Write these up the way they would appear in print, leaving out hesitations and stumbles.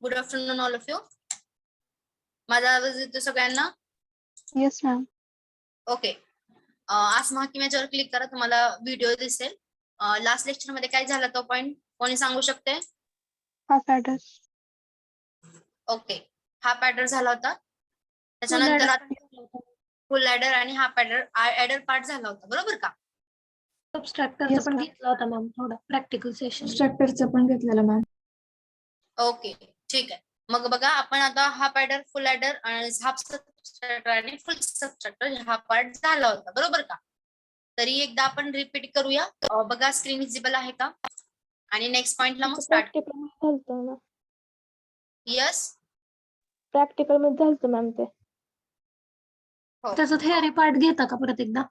Good afternoon all of you. माझा आवाज येतो सगळ्यांना? Yes ma'am. ओके. आसमा हकीम याच्यावर क्लिक करा, तुम्हाला व्हिडिओ दिसेल. लास्ट लेक्चर मध्ये काय झाला तो पॉइंट कोणी सांगू शकते? Half adder. Okay, half adder झाला होता. त्याच्यानंतर फुल ॲडर आणि हाफ ॲडर ॲडर पार्ट झाला होता, बरोबर का? सबस्ट्रॅक्टरचा पण घेतला होता मॅम, थोडा प्रॅक्टिकल सेशन. सबस्ट्रॅक्टरचा पण घेतलेला मॅम. ओके, ठीक आहे. मग बघा, आपण आता हाफ ॲडर, फुल ॲडर आणि हाफ सबस्ट्रॅक्टर आणि फुल सबस्ट्रॅक्टर हा पार्ट झाला होता, बरोबर का? तरी एकदा आपण रिपीट करूया. बघा, स्क्रीन विजिबल आहे का? आणि नेक्स्ट पॉइंटला मग स्टार्ट. यस, प्रॅक्टिकल मध्ये झालं मॅम ते. त्याचा थिअरी पार्ट घेता का परत एकदा?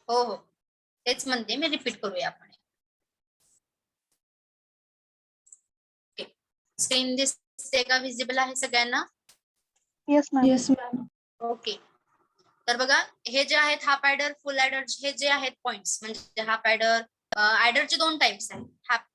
हो हो, तेच म्हणते मी, रिपीट करूया आपण. ओके, स्क्रीन दिसते का? विजिबल आहे सगळ्यांना? Yes ma'am. Yes ma'am. Okay, तर बघा, हे जे आहेत हाफ ॲडर, फुल ॲडर, हे जे आहेत पॉइंट्स, म्हणजे हाफ ॲडर, ॲडरचे दोन टाइप्स आहेत,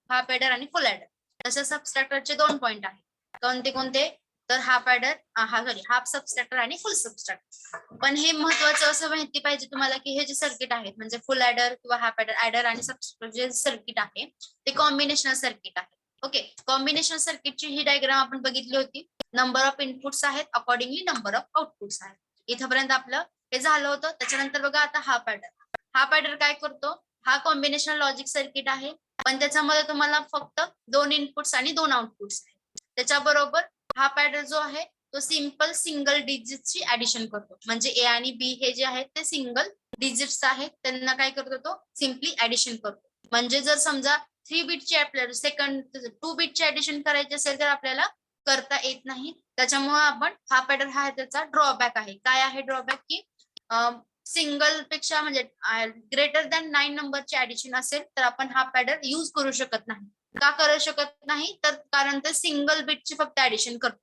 हाफ ॲडर आणि फुल ॲडर. तसे सबस्ट्रॅक्टरचे दोन पॉइंट आहेत. कोणते कोणते? तर हाफ ॲडर, हाफ सबस्ट्रॅक्टर आणि फुल सबस्ट्रॅक्टर. पण हे महत्वाचं असं माहिती पाहिजे तुम्हाला की हे जे सर्किट आहेत, म्हणजे फुल ॲडर किंवा हाफ ॲडर, ॲडर आणि सबस्ट्रॅक्टर जे सर्किट आहे ते कॉम्बिनेशनल सर्किट आहे. ओके, कॉम्बिनेशनल सर्किटची ही डायग्राम आपण बघितली होती. नंबर ऑफ इनपुट्स आहेत, अकॉर्डिंगली नंबर ऑफ आउटपुट्स आहेत. इथपर्यंत आपलं हे झालं होतं. त्याच्यानंतर बघा आता हाफ ॲडर. हाफ ॲडर काय करतो? हा कॉम्बिनेशनल लॉजिक सर्किट आहे, पण त्याच्यामध्ये तुम्हाला फक्त दोन इनपुट्स आणि दोन आउटपुट्स आहेत. त्याच्याबरोबर हाफ ॲडर जो आहे तो सिंगल डिजिटची ऍडिशन करतो. म्हणजे ए आणि बी हे जे आहेत ते सिंगल डिजिट्स आहेत, त्यांना काय करतो? तो सिम्पली ऍडिशन करतो. म्हणजे जर समजा 3 बिटची आपल्याला 2 बिटची ऍडिशन करायची असेल तर आपल्याला करता येत नाही. त्याच्यामुळे आपण हाफ ॲडर हा त्याचा ड्रॉबॅक आहे. काय आहे ड्रॉबॅक? की सिंगल पेक्षा म्हणजे ग्रेटर दॅन 9 नंबरची ऍडिशन असेल तर आपण हाफ ॲडर यूज करू शकत नाही. का करू शकत नाही? तर कारण ते सिंगल बिटची फक्त ऍडिशन करतो.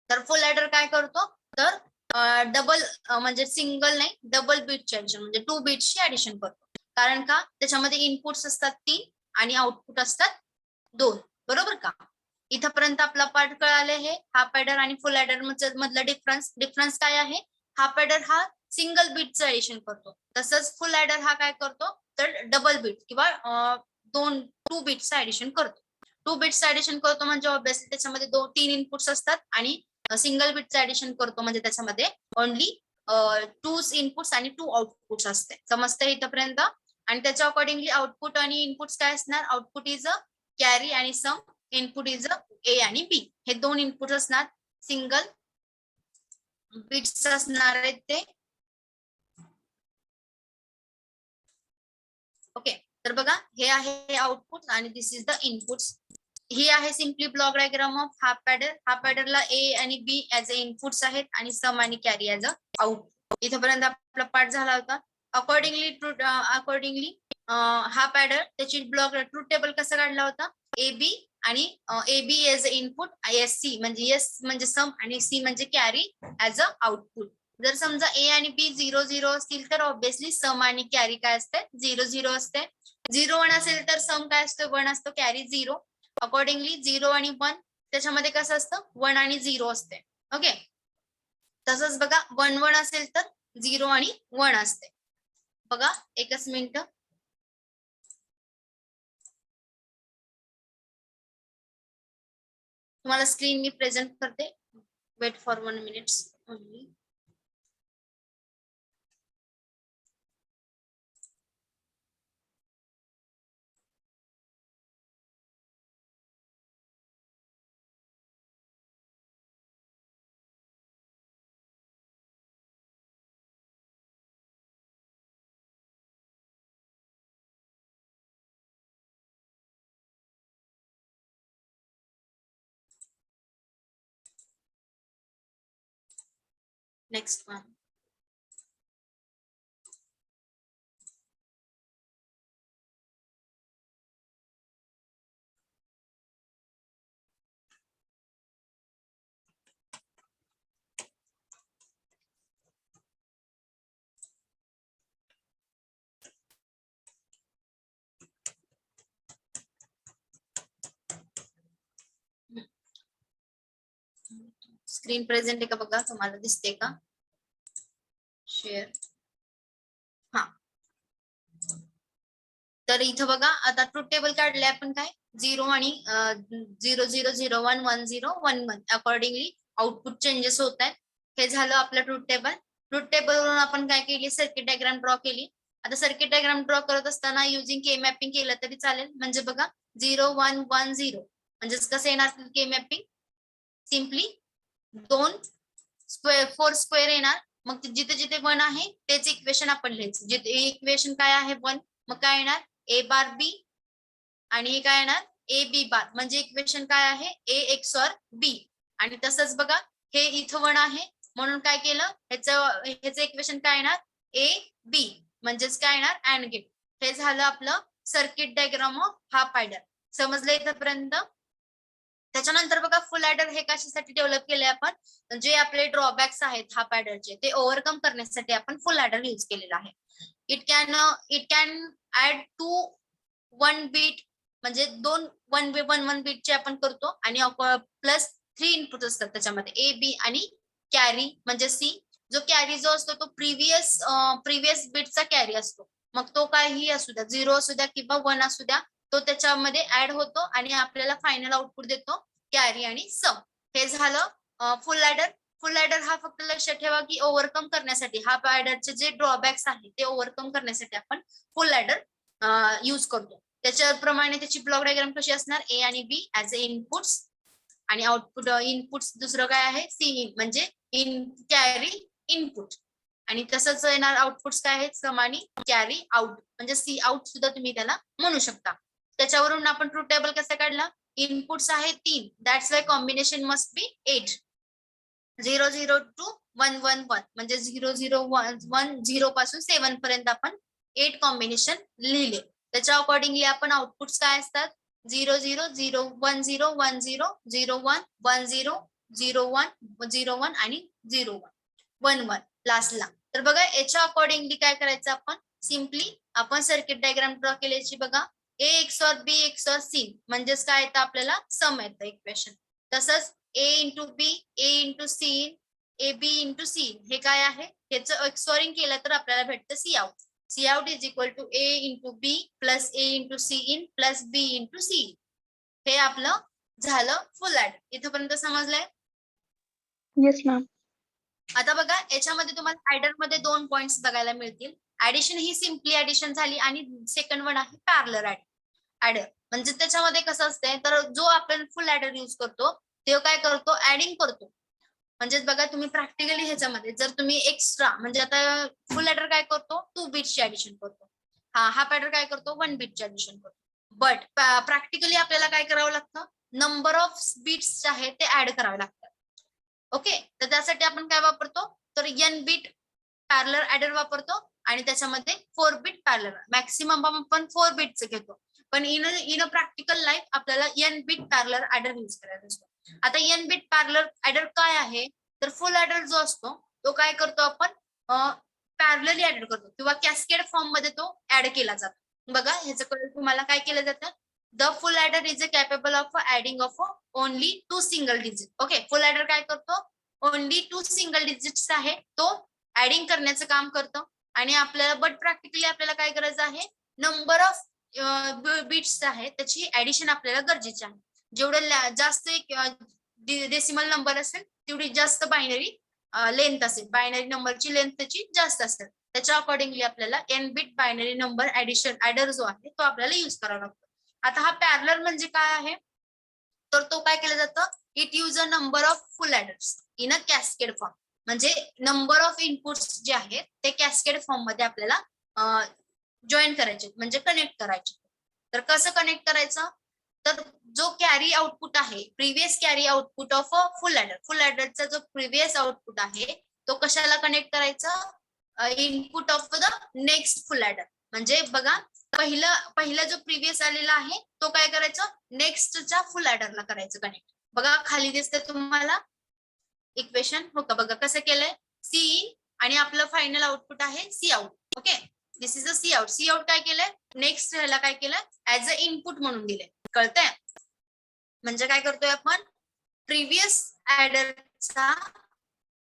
तर फुल ॲडर काय करतो? तर डबल म्हणजे सिंगल नाही, डबल बिटची ऍडिशन म्हणजे 2 बिटची ऍडिशन करतो. कारण का? त्याच्यामध्ये इनपुट्स असतात 3 आणि आउटपुट असतात 2, बरोबर का? इथपर्यंत आपला पार्ट कळाले. हे हाफ ॲडर आणि फुल ॲडर मधला डिफरन्स काय आहे? हाफ ॲडर हा सिंगल बिटचं ऍडिशन करतो, तसंच फुल ॲडर हा काय करतो? तर डबल बिट किंवा 2 बिटचं ऍडिशन करतो. 2 बिट्सचं ऍडिशन करतो म्हणजे ऑब्विसली त्याच्यामध्ये 3 इनपुट्स असतात आणि सिंगल बिटचं ऍडिशन करतो म्हणजे त्याच्यामध्ये ओनली 2 इनपुट्स आणि 2 आउटपुट्स असते. समजतं इथपर्यंत? आणि त्याच्या अकॉर्डिंगली आउटपुट आणि इनपुट्स काय असणार? आउटपुट इज अ कॅरी आणि सम, इनपुट इज अ ए आणि बी. हे दोन इनपुट असणार, सिंगल बिट्स असणार आहेत ते. ओके, तर बघा, हे आहे आउटपुट आणि दिस इज द इनपुट्स. ही आहे simply block diagram of half adder. Half ॲडरला ए आणि बी ऍज अ इनपुट्स आहेत आणि सम आणि कॅरी ऍज अ आउटपुट. इथपर्यंत आपला पार्ट झाला होता. अकॉर्डिंगली हाफ ॲडर त्याची ब्लॉक ट्रूथ टेबल कसा काढला होता? ए बी आणि A B as a input, S C म्हणजे एस म्हणजे सम आणि सी म्हणजे कॅरी ऍज अ आउटपुट. जर समजा ए आणि बी 0-0 असतील तर ऑब्विसली सम आणि कॅरी काय असते? 0-0 असते. 0-1 असेल तर सम काय असतो? 1 असतो, कॅरी 0. अकॉर्डिंगली 0 आणि 1 त्याच्यामध्ये कसं असतं? 1 आणि 0 असते. ओके, तसंच बघा 1-1 असेल तर 0 आणि 1 असते. बघा, एकच मिनिट. तुम्हाला स्क्रीन मी प्रेझेंट करते. Wait for 1 minute only. Next one. Screen present आहे का बघा, तुम्हाला दिसते का? शेअर. हा, तर इथं बघा आता ट्रुथ टेबल काढले आपण काय 0 आणि 0 0 0 1 1 0 1 1 अकॉर्डिंगली आउटपुट चेंजेस होत आहेत. हे झालं आपलं ट्रुथ टेबल. ट्रुथ टेबल वरून आपण काय केली, सर्किट डायग्राम ड्रॉ केली. आता सर्किट डायग्राम ड्रॉ करत असताना युजिंग के मॅपिंग केलं तरी चालेल. म्हणजे बघा 0 1 1 0 म्हणजे कसं येणार के मॅपिंग, सिम्पली 2 स्क्वेअर 4 स्क्वेअर येणार. मग जिथे जिथे 1 आहे तेच इक्वेशन आपण लिहायचं. जिथे इक्वेशन काय आहे 1, मग काय येणार ए बार बी आणि हे काय येणार ए बी बार. म्हणजे इक्वेशन काय आहे ए एक्सॉर बी. आणि तसंच बघा हे इथं 1 आहे म्हणून काय केलं, ह्याचं इक्वेशन काय येणार ए बी म्हणजेच काय येणार अँड गेट. हे झालं आपलं circuit diagram of half adder. समजलं इथपर्यंत? त्याच्यानंतर बघा फुल ॲडर हे कशासाठी डेव्हलप केले आपण, जे आपले ड्रॉबॅक्स आहेत हाफ ॲडरचे ते ओव्हरकम करण्यासाठी आपण फुल ॲडर यूज केलेला आहे. इट कॅन ऍड 2 1 बीट म्हणजे 2 1 बीटचे आपण करतो आणि प्लस 3 इनपुट असतात त्याच्यामध्ये ए बी आणि कॅरी म्हणजे सी. जो कॅरी जो असतो तो प्रिव्हियस बीटचा कॅरी असतो. मग तो काहीही असू द्या, 0 असू द्या किंवा 1 असू द्या, तो त्याच्यामध्ये ऍड होतो आणि आपल्याला फायनल आउटपुट देतो कॅरी आणि सम. हे झालं फुल ॲडर. फुल ॲडर हा फक्त लक्षात ठेवा की ओव्हरकम करण्यासाठी, हाफ ॲडरचे जे ड्रॉबॅक्स आहेत ते ओव्हरकम करण्यासाठी आपण फुल ॲडर यूज करतो. त्याच्याप्रमाणे त्याची ब्लॉक डायग्राम कशी असणार, ए आणि बी ऍज अ इनपुट्स आणि आउटपुट इनपुट्स दुसरं काय आहे सी इन म्हणजे इन कॅरी इनपुट. आणि तसंच येणार आउटपुट्स काय आहेत सम आणि कॅरी आउट म्हणजे सी आउट सुद्धा तुम्ही त्याला म्हणू शकता. त्याच्यावरून आपण ट्रुथ टेबल कसं काढला, इनपुट्स आहे 3, that's why combination must be 8. 0 0 to 1 1 1 म्हणजे 0 0 1 1 0 पासून 7 पर्यंत आपण 8 कॉम्बिनेशन लिहिले. त्याच्या अकॉर्डिंगली आपण आउटपुट्स काय असतात 0 0 0 1 0 1 0 0 1 1 0 0 1 0 1 आणि 0 1 1 1 लास्टला. तर बघा याच्या अकॉर्डिंगली काय करायचं आपण, सिम्पली आपण सर्किट डायग्राम ड्रॉ केल्याची बघा A XOR B XOR C म्हणजेच काय येतं आपल्याला सम येतं इक्वेशन. तसंच A into B A into C A B into C हे काय आहे, ह्याचं एक्सॉरिंग केलं तर आपल्याला भेटतं C out. C out is equal to A into B plus A into C in plus B into C. हे आपलं झालं फुल ॲडर. इथपर्यंत समजलंय? Yes ma'am. आता बघा याच्यामध्ये तुम्हाला ॲडर मध्ये 2 पॉइंट्स बघायला मिळतील. ऍडिशन ही सिम्पली ऍडिशन झाली आणि सेकंड वन आहे पॅरलर ॲडर. म्हणजे त्याच्यामध्ये कसं असतंय, तर जो आपण फुल ॲडर यूज करतो तो काय करतो ऍडिंग करतो. म्हणजेच बघा तुम्ही प्रॅक्टिकली ह्याच्यामध्ये जर तुम्ही एक्स्ट्रा म्हणजे आता फुल ॲडर काय करतो 2 बीटची ऍडिशन करतो, हाफ ॲडर काय करतो 1 बीटची ऍडिशन करतो. बट प्रॅक्टिकली आपल्याला काय करावं लागतं, नंबर ऑफ बीट्स आहेत ते ऍड करावे लागतात. ओके, तर त्यासाठी आपण काय वापरतो, तर n बीट पॅरलर ॲडर वापरतो आणि त्याच्यामध्ये 4 बीट पॅरलर. मॅक्सिमम आपण 4 बीटचं घेतो, पण इन अ प्रॅक्टिकल लाईफ आपल्याला n bit parallel adder use करायचा असतो. आता n बीट पॅरलर ॲडर काय आहे, तर फुल ॲडर जो असतो तो काय करतो आपण पॅरलली ॲड करतो किंवा कॅस्केड फॉर्म मध्ये तो ऍड केला जातो. बघा ह्याचं कळलं तुम्हाला काय केलं जातं, the full adder is capable of adding of only 2 single digit. Okay, full adder काय करतो ओनली 2 सिंगल डिजिट्स आहे तो ऍडिंग करण्याचं काम करतो. आणि आपल्याला बट प्रॅक्टिकली आपल्याला काय करायचं आहे, नंबर ऑफ बीट्स आहे त्याची ऍडिशन आपल्याला गरजेची आहे. जेवढं जास्त एक डेसिमल नंबर असेल तेवढी जास्त बायनरी लेंथ असेल, बायनरी नंबरची लेंथ त्याची जास्त असेल. त्याच्या अकॉर्डिंगली आपल्याला n bit binary number adder जो आहे तो आपल्याला यूज करावा लागतो. आता हा पॅरलर म्हणजे काय आहे, तर तो काय केलं जातं, it use a number of full adders in a cascade form. म्हणजे नंबर ऑफ इनपुट्स जे आहेत ते कॅस्केड फॉर्म मध्ये आपल्याला जॉईन करायचे म्हणजे कनेक्ट करायचे. तर कसं कनेक्ट करायचं, तर जो कॅरी आउटपुट आहे previous carry output of a full adder, full ॲडरचा जो प्रिव्हियस आउटपुट आहे तो कशाला कनेक्ट करायचा, input of the next full adder. म्हणजे बघा पहिला जो प्रिव्हियस आलेला आहे तो काय करायचं नेक्स्टच्या फुल ॲडरला करायचं कनेक्ट. बघा खाली दिसतंय तुम्हाला इक्वेशन, हो का, बघा कसं केलंय सी इन आणि आपलं फायनल आउटपुट आहे C out. Okay, this is a C out. C out काय केलंय नेक्स्ट ह्याला काय केलं ऍज अ इनपुट म्हणून दिलंय. कळतंय? म्हणजे काय करतोय आपण प्रिव्हियस ॲडर करायचा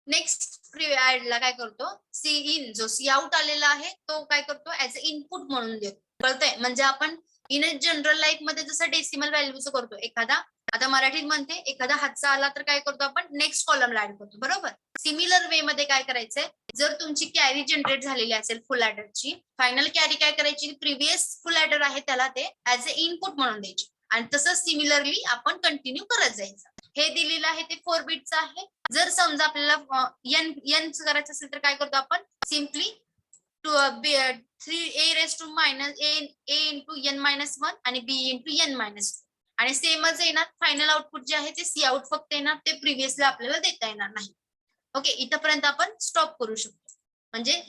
नेक्स्ट ला काय करतो सी इन जो सी आउट आलेला आहे तो काय करतो ऍज अ इनपुट म्हणून देतो. कळतंय म्हणजे आपण इन जनरल लाईफ मध्ये जसं डेसिमल व्हॅल्यूच करतो एखादा आता मराठीत म्हणते एखादा हातचा आला तर काय करतो आपण नेक्स्ट कॉलमला ऍड करतो बरोबर. सिमिलर वे मध्ये काय करायचंय जर तुमची कॅरी जनरेट झालेली असेल फुल ऍडरची फायनल कॅरी काय करायची प्रिव्हियस फुल ऍडर आहे त्याला ते ऍज अ इनपुट म्हणून द्यायची आणि तसंच सिमिलरली आपण कंटिन्यू करत जायचं. हे दिलेलं आहे ते 4 बिटचं आहे. जर समजा आपल्याला एन करायचं असेल तर काय करतो आपण simply 3a raise to minus a into N minus 1 आणि b इंटू एन मायनस 2 आणि सेमच येणार फायनल आउटपुट जे आहे ते सी आउट फक्त येणार ते प्रिव्हियसली आपल्याला देता येणार नाही. ओके इथपर्यंत आपण स्टॉप करू शकतो. म्हणजे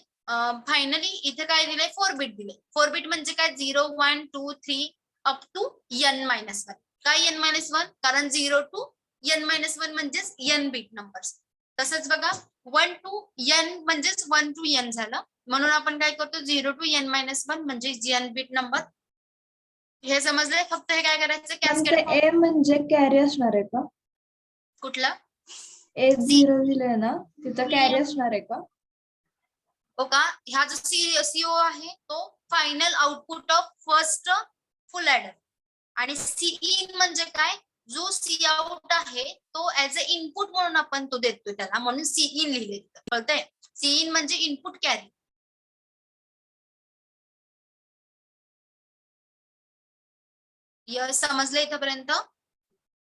फायनली इथे काय दिलंय 4 बिट दिले. 4 बिट म्हणजे काय 0 1 2 3 अप टू n मायनस 1. काय n मायनस 1 कारण 0 टू n मायनस 1 म्हणजेच n बिट नंबर्स. तसंच बघा 1 टू n म्हणजेच 1 टू n झालं म्हणून आपण काय करतो 0 टू n मायनस 1 म्हणजे n बिट नंबर. हे समजलंय फक्त हे काय करायचं कॅस्केड ए म्हणजे कॅरी असणार आहे का? कुठला 1-0 दिलंय ना तिथं कॅरी असणार आहे का? हो का ह्या जो सीओ आहे तो final output of first full adder आणि सी इन म्हणजे काय जो सी आउट आहे तो ऍज अ इनपुट म्हणून आपण तो देतोय त्याला म्हणून सी इन लिहिले कळतंय. सी इन म्हणजे इनपुट कॅरी. यस समजलं इथपर्यंत.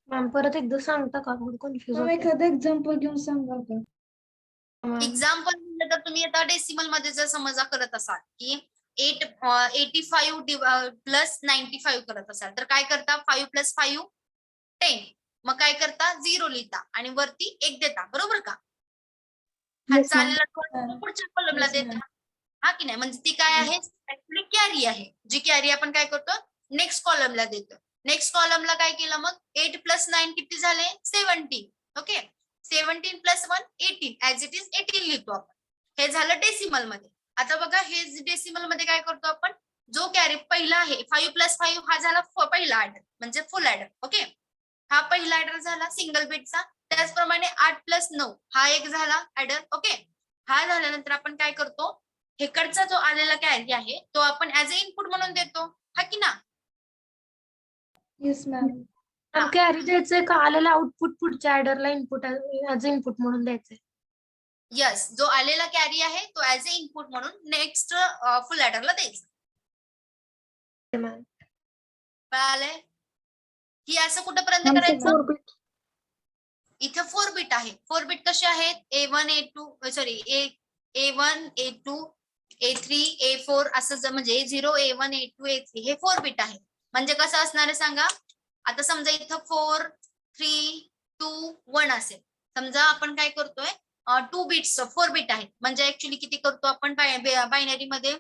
मॅम परत एकदा सांगता का कन्फ्युज मग एखादं एक्झाम्पल घेऊन सांगा का? एक्झाम्पल म्हणलं तर तुम्ही आता डेसिमल मध्ये जर समजा करत असाल की 85 प्लस 95 करत असाल तर काय करता 5 प्लस 5 10 मग काय करता 0 लिहिता आणि वरती 1 देता बरोबर का. हा Yes, ma'am. चालेल पुढच्या कॉलमला Yes, देता ma'am. हा की नाही म्हणजे ती काय आहे ऍक्च्युली कॅरी आहे जी कॅरी आपण काय करतो नेक्स्ट कॉलमला देतो. नेक्स्ट कॉलमला काय केलं मग 8 प्लस 9 किती झाले 17. Okay 17 plus 1 18 as it is 18 लिहितो आपण. हे झालं डेसिमल मध्ये. आता बघा हे डेसिमल मध्ये काय करतो आपण जो कॅरी पहिला आहे 5 प्लस 5 हा झाला पहिला ऍडर म्हणजे फुल ऍडर. ओके हा पहिला ऍडर झाला सिंगल बिटचा. त्याचप्रमाणे 8 प्लस 9 हा एक झाला ऍडर. ओके हा झाल्यानंतर आपण काय करतो हेकडचा जो आलेला कॅरी आहे तो आपण ऍज अ इनपुट म्हणून देतो हा की ना. Yes ma'am. कॅरी द्यायचंय का आलेलं आउटपुट पुढच्या ऍडरला इनपुट ऍज इनपुट म्हणून द्यायचंय. यस जो आलेला कॅरी आहे तो ऍज अ इनपुट म्हणून नेक्स्ट फुल ऍडरला द्यायचा. कळालंय ही असं कुठपर्यंत Ma'am, करायचं 4 bit. इथे 4 बिट आहे. 4 बिट कसे आहेत A1 A2 sorry A1 A2 A3 A4 असं म्हणजे A0 A1 A2 A3 हे 4 बिट आहे. म्हणजे कसं असणार आहे सांगा आता समजा इथं 4 3 2 1 असेल समजा आपण काय करतोय 2 बिट्स 4 बिट आहेत म्हणजे ऍक्च्युली किती करतो आपण बायनरी मध्ये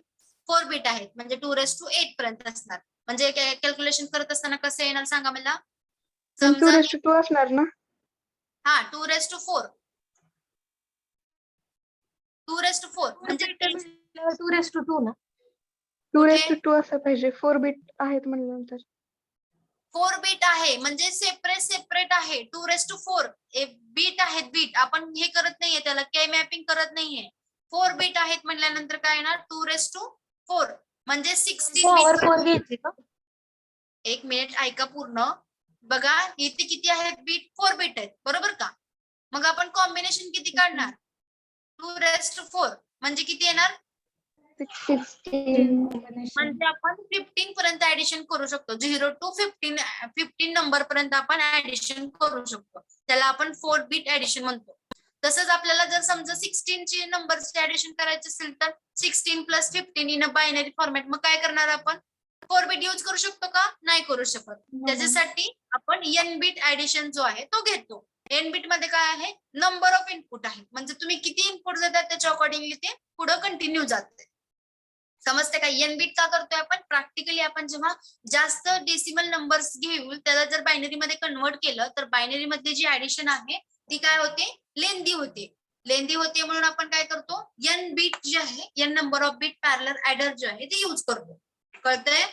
4 बिट आहेत म्हणजे 2⁸ पर्यंत असणार. म्हणजे कॅल्क्युलेशन करत असताना कसं येणार सांगा मला Ma'am, समजा 2:2 असणार ना. हा 2⁴ 2⁴ म्हणजे 2:2 ना 2:2 असं पाहिजे 4 बिट आहेत म्हणल्यानंतर. 4 बीट आहे म्हणजे सेपरेट आहे 2⁴ बीट आहेत बीट आपण हे करत नाहीये त्याला के मॅपिंग करत नाहीये. 4 बीट आहेत म्हणल्यानंतर काय येणार 2⁴ म्हणजे 16 पॉवर बीट. 4 घ्यायचे का. एक मिनिट ऐका पूर्ण बघा इथे किती आहेत बीट 4 बीट आहेत बरोबर का. मग आपण कॉम्बिनेशन किती काढणार 2⁴ म्हणजे किती येणार 16. म्हणजे आपण 15 पर्यंत ऍडिशन करू शकतो 0 टू 15 नंबर पर्यंत आपण ऍडिशन करू शकतो त्याला आपण 4 बीट ऍडिशन म्हणतो. तसंच आपल्याला जर समजा 16 ची नंबरची ऍडिशन करायची असेल तर 16 प्लस 15 इन बायनरी फॉर्मॅट मग काय करणार आपण 4 बीट यूज करू शकतो का नाही करू शकत. त्याच्यासाठी आपण एन बीट ऍडिशन जो आहे तो घेतो. एन बीट मध्ये काय आहे नंबर ऑफ इनपुट आहे म्हणजे तुम्ही किती इनपुट देतात त्याच्या अकॉर्डिंगली ते पुढे कंटिन्यू जाते. समजते का एन बीट का करतोय आपण प्रॅक्टिकली आपण जेव्हा जास्त डेसिमल नंबर्स घेऊ त्याला जर बायनरी मध्ये कन्वर्ट केलं तर बायनरी मध्ये जी ऍडिशन आहे ती काय होते लेंदी होते म्हणून आपण काय करतो एन बीट जे आहे N number of bit parallel adder जे आहे ते यूज करतो. कळतंय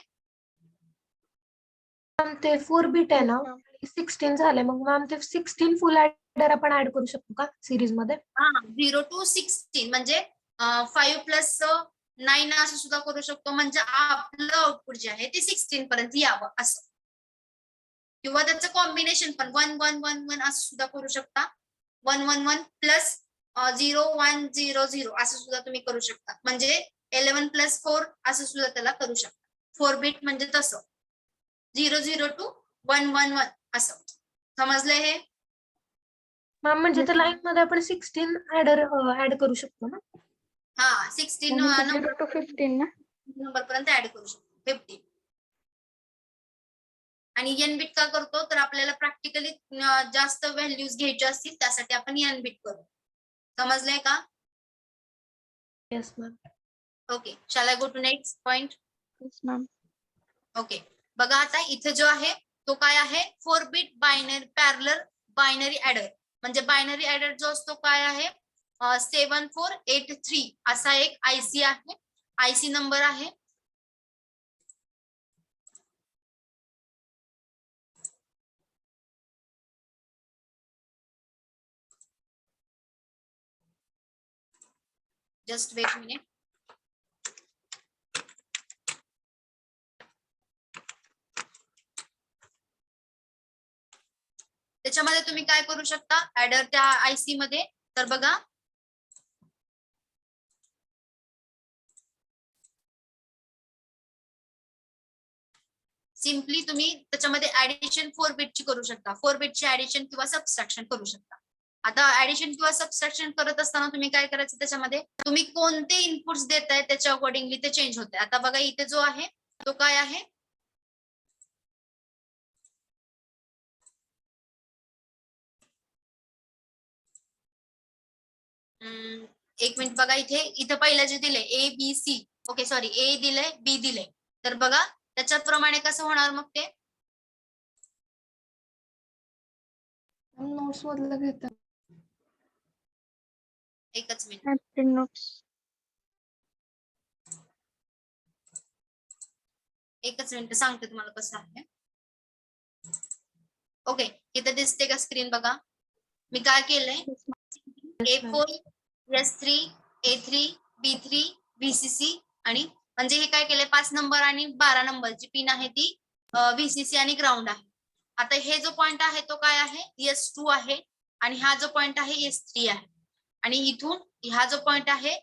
ते 4 बीट आहे ना 16 झाले मग मॅम ते 16 फुल ऍडर आपण ऍड करू शकतो का सिरीज मध्ये? हा 0 to 16 म्हणजे 5 प्लस 9 असं सुद्धा करू शकतो, म्हणजे आपलं आउटपुट जे आहे ते 16 पर्यंत यावं असं. किंवा त्याचं कॉम्बिनेशन पण 1 1 1 1 असं सुद्धा करू शकता. 1 1 1 प्लस 0 1 0 0 असं सुद्धा तुम्ही करू शकता. म्हणजे 11 प्लस 4 असं सुद्धा त्याला करू शकता. 4 बिट म्हणजे तसं 0 0 to 1 1 1 असं. समजलंय हे? मॅम म्हणजे Yes, त्या ma'am. लाईन मध्ये आपण 16 ऍडर ऍड करू शकतो ना? हा 16 म्हणजे नंबर 0 to 15 ना? पर्यंत ऍड करू शकतो 15. आणि एन बिट का करतो, तर आपल्याला प्रॅक्टिकली जास्त व्हॅल्यूज घ्यायच्या असतील त्यासाठी आपण एन बिट करू. समजलंय का? Yes ma'am. Okay, shall I go to next point? Yes, ma'am. Okay, बघा आता इथे जो आहे तो काय आहे, 4 bit binary parallel binary adder. म्हणजे बायनरी ऍडर जो असतो काय आहे 7483 असा एक आयसी आहे, आयसी नंबर आहे. Just wait minute. त्याच्यामध्ये तुम्ही काय करू शकता ऍडर त्या आयसी मध्ये, तर बघा सिम्पली तुम्ही त्याच्यामध्ये ऍडिशन 4 बिटची करू शकता. 4 बिटची ऍडिशन किंवा सबट्रॅक्शन करू शकता. आता ऍडिशन किंवा सबट्रॅक्शन करत असताना तुम्ही काय करायचं, त्याच्यामध्ये तुम्ही कोणते इनपुट्स देताय त्याच्या अकॉर्डिंगली ते चेंज होते. आता बघा इथे जो आहे तो काय आहे एक मिनिट बघा, इथे पहिलं जे दिले A B C, okay sorry A दिले बी दिले, तर बघा त्याच्याप्रमाणे कसं होणार मग ते नोट्स मधलं घेतात. एकच मिनिट Absent notes. सांगते तुम्हाला कसं आहे. ओके, इथे दिसते का स्क्रीन? बघा मी काय केलंय, Yes, ma'am. A4 S3 A3 B3 VCC आणि म्हणजे हे काय केलंय 5 नंबर आणि 12 नंबरची पिन आहे ती VCC आणि ग्राउंड आहे. आता हे जो पॉइंट आहे तो काय आहे S2 आहे आणि हा जो पॉइंट आहे S3 आहे आणि इथून हा जो पॉइंट आहे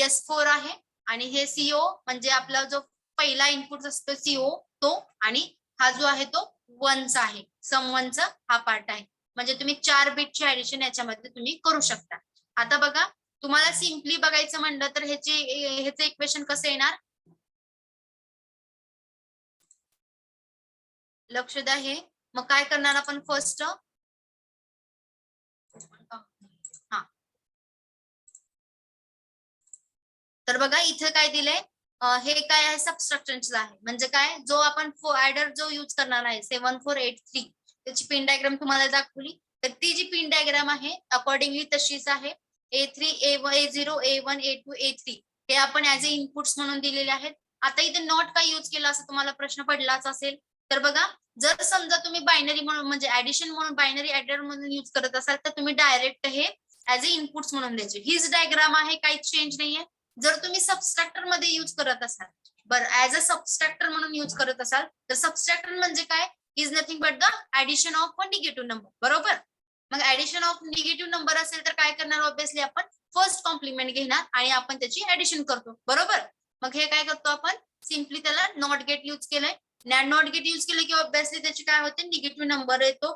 S4 आहे आणि हे CO म्हणजे आपला जो पहिला इनपुट असतो CO तो, आणि हा जो आहे तो 1चा आहे, सम 1चा हा पार्ट आहे. म्हणजे तुम्ही 4 बिटची ऍडिशन याच्यामध्ये तुम्ही करू शकता. आता बघा तुम्हाला सिम्पली बघायचं म्हणलं तर ह्याचं इक्वेशन कसं येणार, लक्ष द्या. हे मग काय करणार आपण फर्स्ट, हा तर बघा इथे काय दिलंय, हे काय आहे सबट्रॅक्शनचं आहे. म्हणजे काय, जो आपण ऍडर जो यूज करणार आहे 7483 त्याची पिन डायग्राम तुम्हाला दाखवली, तर ती जी पिन डायग्राम आहे अकॉर्डिंगली तशीच आहे. A3 A0 A1 A2 A3 हे आपण ऍज अ इनपुट्स म्हणून दिलेले आहेत. आता इथे नॉट काय यूज केला असं तुम्हाला प्रश्न पडलाच असेल, तर बघा जर समजा तुम्ही बायनरी म्हणून म्हणजे ऍडिशन म्हणून बायनरी ऍडर म्हणून यूज करत असाल तर तुम्ही डायरेक्ट हे ऍज अ इनपुट्स म्हणून द्यायचे. हीच डायग्राम आहे, काहीच चेंज नाहीये. जर तुम्ही सबट्रॅक्टर मध्ये यूज करत असाल, बरं ऍज अ सबट्रॅक्टर म्हणून यूज करत असाल तर सबट्रॅक्टर म्हणजे काय, is nothing but the addition of a negative number, बरोबर. मग ऍडिशन ऑफ निगेटिव्ह नंबर असेल तर काय करणार, ऑब्विसली आपण फर्स्ट कॉम्प्लिमेंट घेणार आणि आपण त्याची ऍडिशन करतो, बरोबर. मग हे काय करतो आपण, सिम्पली त्याला नॉट गेट यूज केलंय. नॉट गेट यूज केलं की ऑब्विसली त्याची काय होते, निगेटिव्ह नंबर येतो.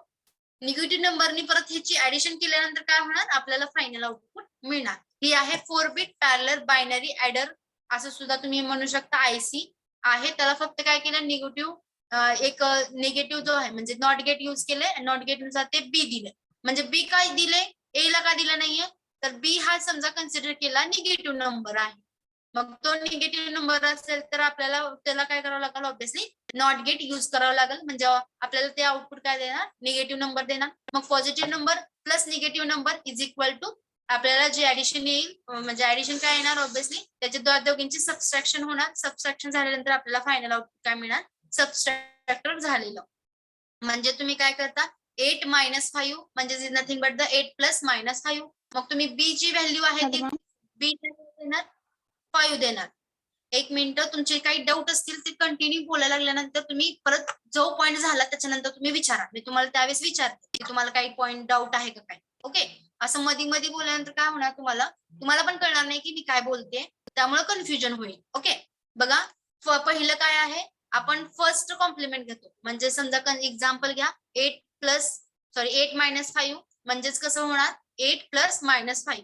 निगेटिव्ह नंबरनी परत ह्याची ऍडिशन केल्यानंतर काय होणार, आपल्याला फायनल आउटपुट मिळणार. ही आहे 4 बिट पॅरलल बायनरी ऍडर असं सुद्धा तुम्ही म्हणू शकता. आयसी आहे, त्याला फक्त काय केलं, निगेटिव्ह एक निगेटिव्ह जो आहे म्हणजे नॉट गेट यूज केलंय, नॉट गेट नुसार ते बी दिले. म्हणजे बी काय दिले, ए ला का दिलं नाहीये, तर बी हा समजा कन्सिडर केला निगेटिव्ह नंबर आहे. मग तो निगेटिव्ह नंबर असेल तर आपल्याला त्याला काय करावं लागेल, ऑब्विसली नॉट गेट यूज करावं लागेल. म्हणजे आपल्याला ते आउटपुट काय देणार, निगेटिव्ह नंबर देणार. मग positive number plus negative number is equal to आपल्याला जे ऍडिशन येईल, म्हणजे ऍडिशन काय येणार, ऑब्विसली त्याच्या दोघींची सबट्रॅक्शन होणार. सबट्रॅक्शन झाल्यानंतर आपल्याला फायनल आउटपुट काय मिळणार, सबट्रॅक्टर झालेलं. म्हणजे तुम्ही काय करता, 8 मायनस 5 म्हणजे nothing but the 8 plus minus 5. मग तुम्ही बी ची व्हॅल्यू आहे ती बी देणार 5 देणार. एक मिनिट, तुमचे काही डाऊट असतील ते कंटिन्यू बोलायला लागल्यानंतर तुम्ही परत जो पॉईंट झाला त्याच्यानंतर तुम्ही विचारा. मी तुम्हाला त्यावेळेस विचारते की तुम्हाला काही पॉईंट डाऊट आहे का काय. ओके, असं मध्ये मध्ये बोलल्यानंतर काय होणार, तुम्हाला पण कळणार नाही की मी काय बोलते, त्यामुळे कन्फ्युजन होईल. ओके, बघा पहिलं काय आहे, आपण फर्स्ट कॉम्प्लिमेंट घेतो. म्हणजे समजा एक्झाम्पल घ्या, 8 मायनस 5 म्हणजेच कसं होणार, 8 प्लस मायनस 5.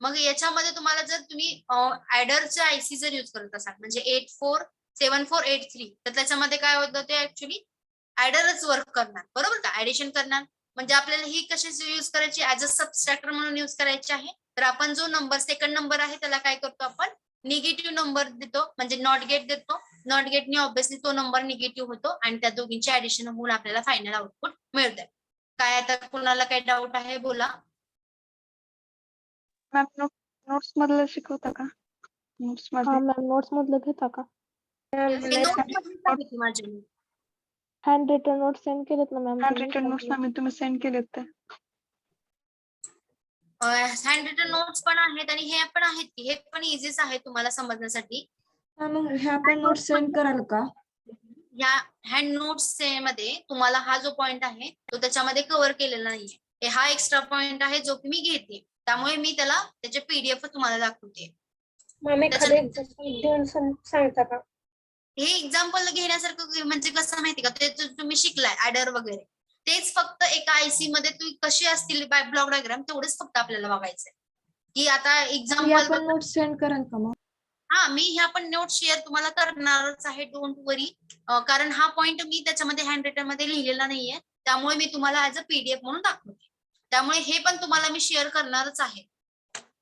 मग याच्यामध्ये तुम्हाला जर तुम्ही ऍडरचे आयसी जर युज करत असाल म्हणजे 847483 तर त्याच्यामध्ये काय होतं, ते ऍक्च्युली ऍडरच वर्क करणार, बरोबर का, ऍडिशन करणार. म्हणजे आपल्याला ही कशाची युज करायची, ऍज अ सबस्ट्रॅक्टर म्हणून युज करायची आहे. तर आपण जो नंबर सेकंड नंबर आहे त्याला काय करतो, आपण निगेटिव्ह नंबर देतो, म्हणजे नॉट गेट देतो. नॉट गेटने ऑब्व्हियसली तो नंबर निगेटिव्ह होतो आणि त्या दोघींचे ऍडिशन होऊन आपल्याला फायनल आउटपुट मिळतंय. काय आता कुणाला काही डाऊट आहे बोला. मॅम नोट्स मधलं शिकवता का? नोट्स हा मध्ये मॅम नोट्स मधलं घेता का? हे notes मध्येच आहे की माझे. हँड रिटन नोट्स सेंड केलेत ना ma'am handwritten notes ma'am तुम्ही सेंड केलेत ते. हँड रिटन नोट्स पण आहेत आणि हे पण आहेत की, हे पण इझीच आहे तुम्हाला समजण्यासाठी. मग ह्या पण नोट्स सेंड कराल का? या हँड नोट्स मध्ये तुम्हाला हा जो पॉइंट आहे तो त्याच्यामध्ये कव्हर केलेला नाहीये. हा एक्स्ट्रा पॉइंट आहे जो की मी घेते, त्यामुळे मी त्याचे पीडीएफ तुम्हाला दाखवते. मॅम एखादं एक्झाम्पल देऊन सांगता का? हे एक्झाम्पल घेण्यासारखं म्हणजे कसं माहिती का, ते तुम्ही शिकलाय ऍडर वगैरे, तेच फक्त एका आयसी मध्ये तुम्ही कशी असतील बाय ब्लॉक डायग्राम तेवढेच फक्त आपल्याला बघायचंय. की आता या एक्झाम्पल पण नोट्स सेंड कराल का मग? हा, मी ह्या पण नोट शेअर तुम्हाला करणारच आहे, डोंट वरी. कारण हा पॉइंट मी त्याच्यामध्ये हँड रिटन मध्ये लिहिलेला नाहीये, त्यामुळे मी तुम्हाला ऍज अ पीडीएफ म्हणून दाखवते. त्यामुळे हे पण तुम्हाला मी शेअर करणारच आहे.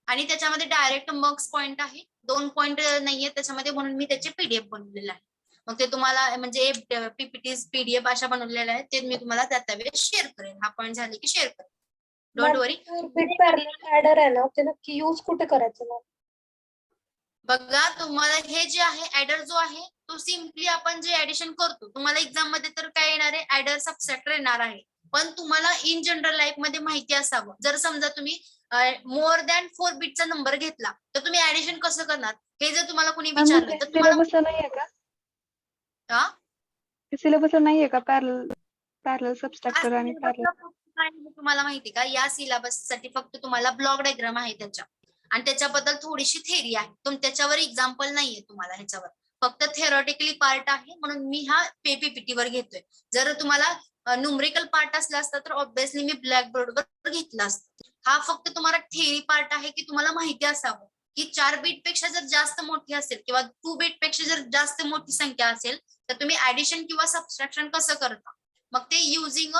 आणि त्याच्यामध्ये डायरेक्ट मर्क्स पॉइंट आहे, 2 पॉइंट नाहीये त्याच्यामध्ये, म्हणून मी त्याचे पीडीएफ बनवलेले आहे. मग ते तुम्हाला म्हणजे पीपीटी पीडीएफ अशा बनवलेल्या आहेत, ते मी तुम्हाला त्यावेळेस शेअर करेन. हा पॉइंट झाले की शेअर करेन, डोंट वरी. ऍडर आहे ना ते नक्की यूज कुठे करायचं मॅम? बघा तुम्हाला हे जे आहे ऍडर जो आहे तो सिम्पली आपण जे ऍडिशन करतो, तुम्हाला एक्झाम मध्ये तर काय येणार आहे, ऍडर सबट्रॅक्टर येणार आहे. पण तुम्हाला इन जनरल लाईफ मध्ये माहिती असावं, जर समजा तुम्ही मोर दॅन 4 बिटचा नंबर घेतला तर तुम्ही ऍडिशन कसं करणार, हे जर तुम्हाला कोणी विचारलं तर तुम्हाला सिलेबस नाहीये का? हा? सिलेबस नाहीये का पॅरल सबस्ट्रॅक्टर आणि पॅरल? तुम्हाला माहिती का, या सिलेबस साठी फक्त तुम्हाला ब्लॉक डायग्राम आहे त्याच्या, आणि त्याच्याबद्दल थोडीशी थेअरी आहे. त्याच्यावर एक्झाम्पल नाहीये तुम्हाला, ह्याच्यावर फक्त थेरॉटिकली पार्ट आहे, म्हणून मी हा पीपीटी वर घेतोय. जर तुम्हाला न्यूमरिकल पार्ट असला असता तर ऑब्व्हियसली मी ब्लॅकबोर्ड वर घेतला असता. हा फक्त तुम्हाला थेअरी पार्ट आहे की तुम्हाला माहिती असावं की 4 बीट पेक्षा जर जास्त मोठी असेल किंवा 2 बीट पेक्षा जर जास्त मोठी संख्या असेल तर तुम्ही ऍडिशन किंवा सबट्रॅक्शन कसं करता. मग ते युझिंग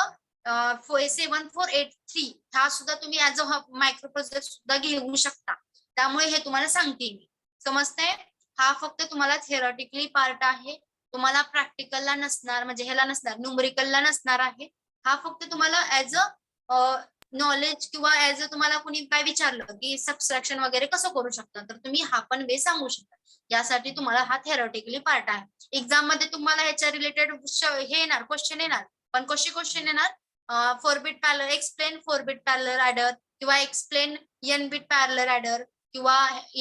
7483 हा सुद्धा तुम्ही ऍज अ मायक्रो प्रोसेसर सुद्धा घेऊ शकता. त्यामुळे हे तुम्हाला सांगते मी, समजतंय. हा फक्त तुम्हाला थेरॉटिकली पार्ट आहे, तुम्हाला प्रॅक्टिकलला नसणार, म्हणजे ह्याला नसणार, न्यूमरिकलला नसणार आहे. हा फक्त तुम्हाला ऍज अ नॉलेज किंवा ऍज अ तुम्हाला कुणी काय विचारलं की सबट्रॅक्शन वगैरे कसं करू शकता, तर तुम्ही हा पण वे सांगू शकता. यासाठी तुम्हाला हा थेरॉटिकली पार्ट आहे. एक्झाम मध्ये तुम्हाला ह्याच्या रिलेटेड हे येणार, क्वेश्चन येणार. पण कसे क्वेश्चन येणार, 4 bit parallel, explain 4 bit parallel adder, किंवा explain n bit parallel adder, किंवा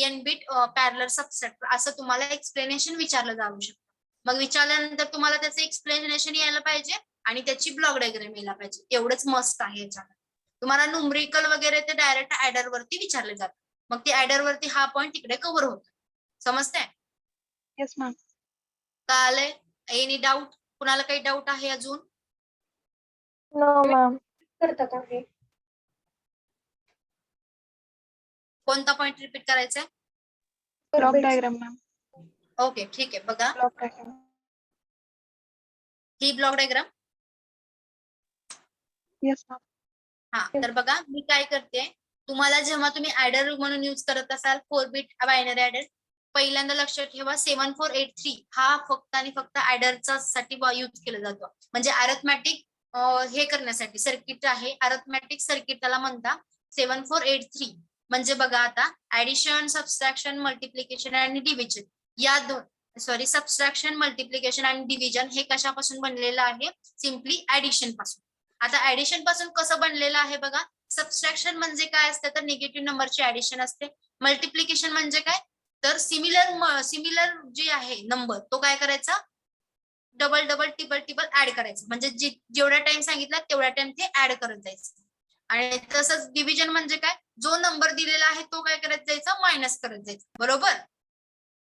n बिट पॅरलर सबट्रॅक्टर, असं तुम्हाला एक्सप्लेनेशन विचारलं जाऊ शकतं. मग विचारल्यानंतर तुम्हाला त्याचं एक्सप्लेनेशन यायला पाहिजे आणि त्याची ब्लॉक डायग्राम यायला पाहिजे, एवढंच मस्त आहे याच्यामध्ये. तुम्हाला न्यूमरिकल वगैरे ते डायरेक्ट ऍडर वरती विचारले जातात, मग ते ऍडर वरती हा पॉईंट तिकडे कव्हर होतो. समजतंय? Yes ma'am. कळालंय? Any doubt? कुणाला काही डाऊट आहे अजून? No ma'am. करता का हे? कोणता पॉइंट रिपीट करायचा आहे? Block diagram ma'am. ओके, ठीक आहे. बघा ब्लॉक डायग्राम. ही ब्लॉक डायग्राम. Yes ma'am. हा, तर बघा मी काय करते, तुम्हाला जेव्हा तुम्ही ऍडर म्हणून युज करत असाल 4 बिट बायनरी ऍडर, पहिल्यांदा लक्षात ठेवा 7483 हा फक्त आणि फक्त ऍडरचा साठी युज केला जातो. म्हणजे अरिथमॅटिक हे करण्यासाठी सर्किट आहे, अरिथमॅटिक सर्किट त्याला म्हणतात 7483. म्हणजे बघा आता ऍडिशन, सबट्रॅक्शन, मल्टिप्लिकेशन आणि डिव्हिजन या सबट्रॅक्शन, मल्टिप्लिकेशन आणि डिव्हिजन हे कशापासून बनलेलं आहे, सिम्पली ऍडिशन पासून. आता ऍडिशन पासून कसं बनलेलं आहे बघा. सबस्ट्रॅक्शन म्हणजे काय असतं तर निगेटिव्ह नंबरची ऍडिशन असते. मल्टिप्लिकेशन म्हणजे काय तर सिमिलर जे आहे नंबर तो काय करायचा डबल डबल टिबल टिबल ऍड करायचं म्हणजे जेवढा टाइम सांगितला तेवढा टाइम ते ऍड करत जायचं. आणि तसंच डिव्हिजन म्हणजे काय जो नंबर दिलेला आहे तो काय करत जायचा मायनस करत जायचा. बरोबर.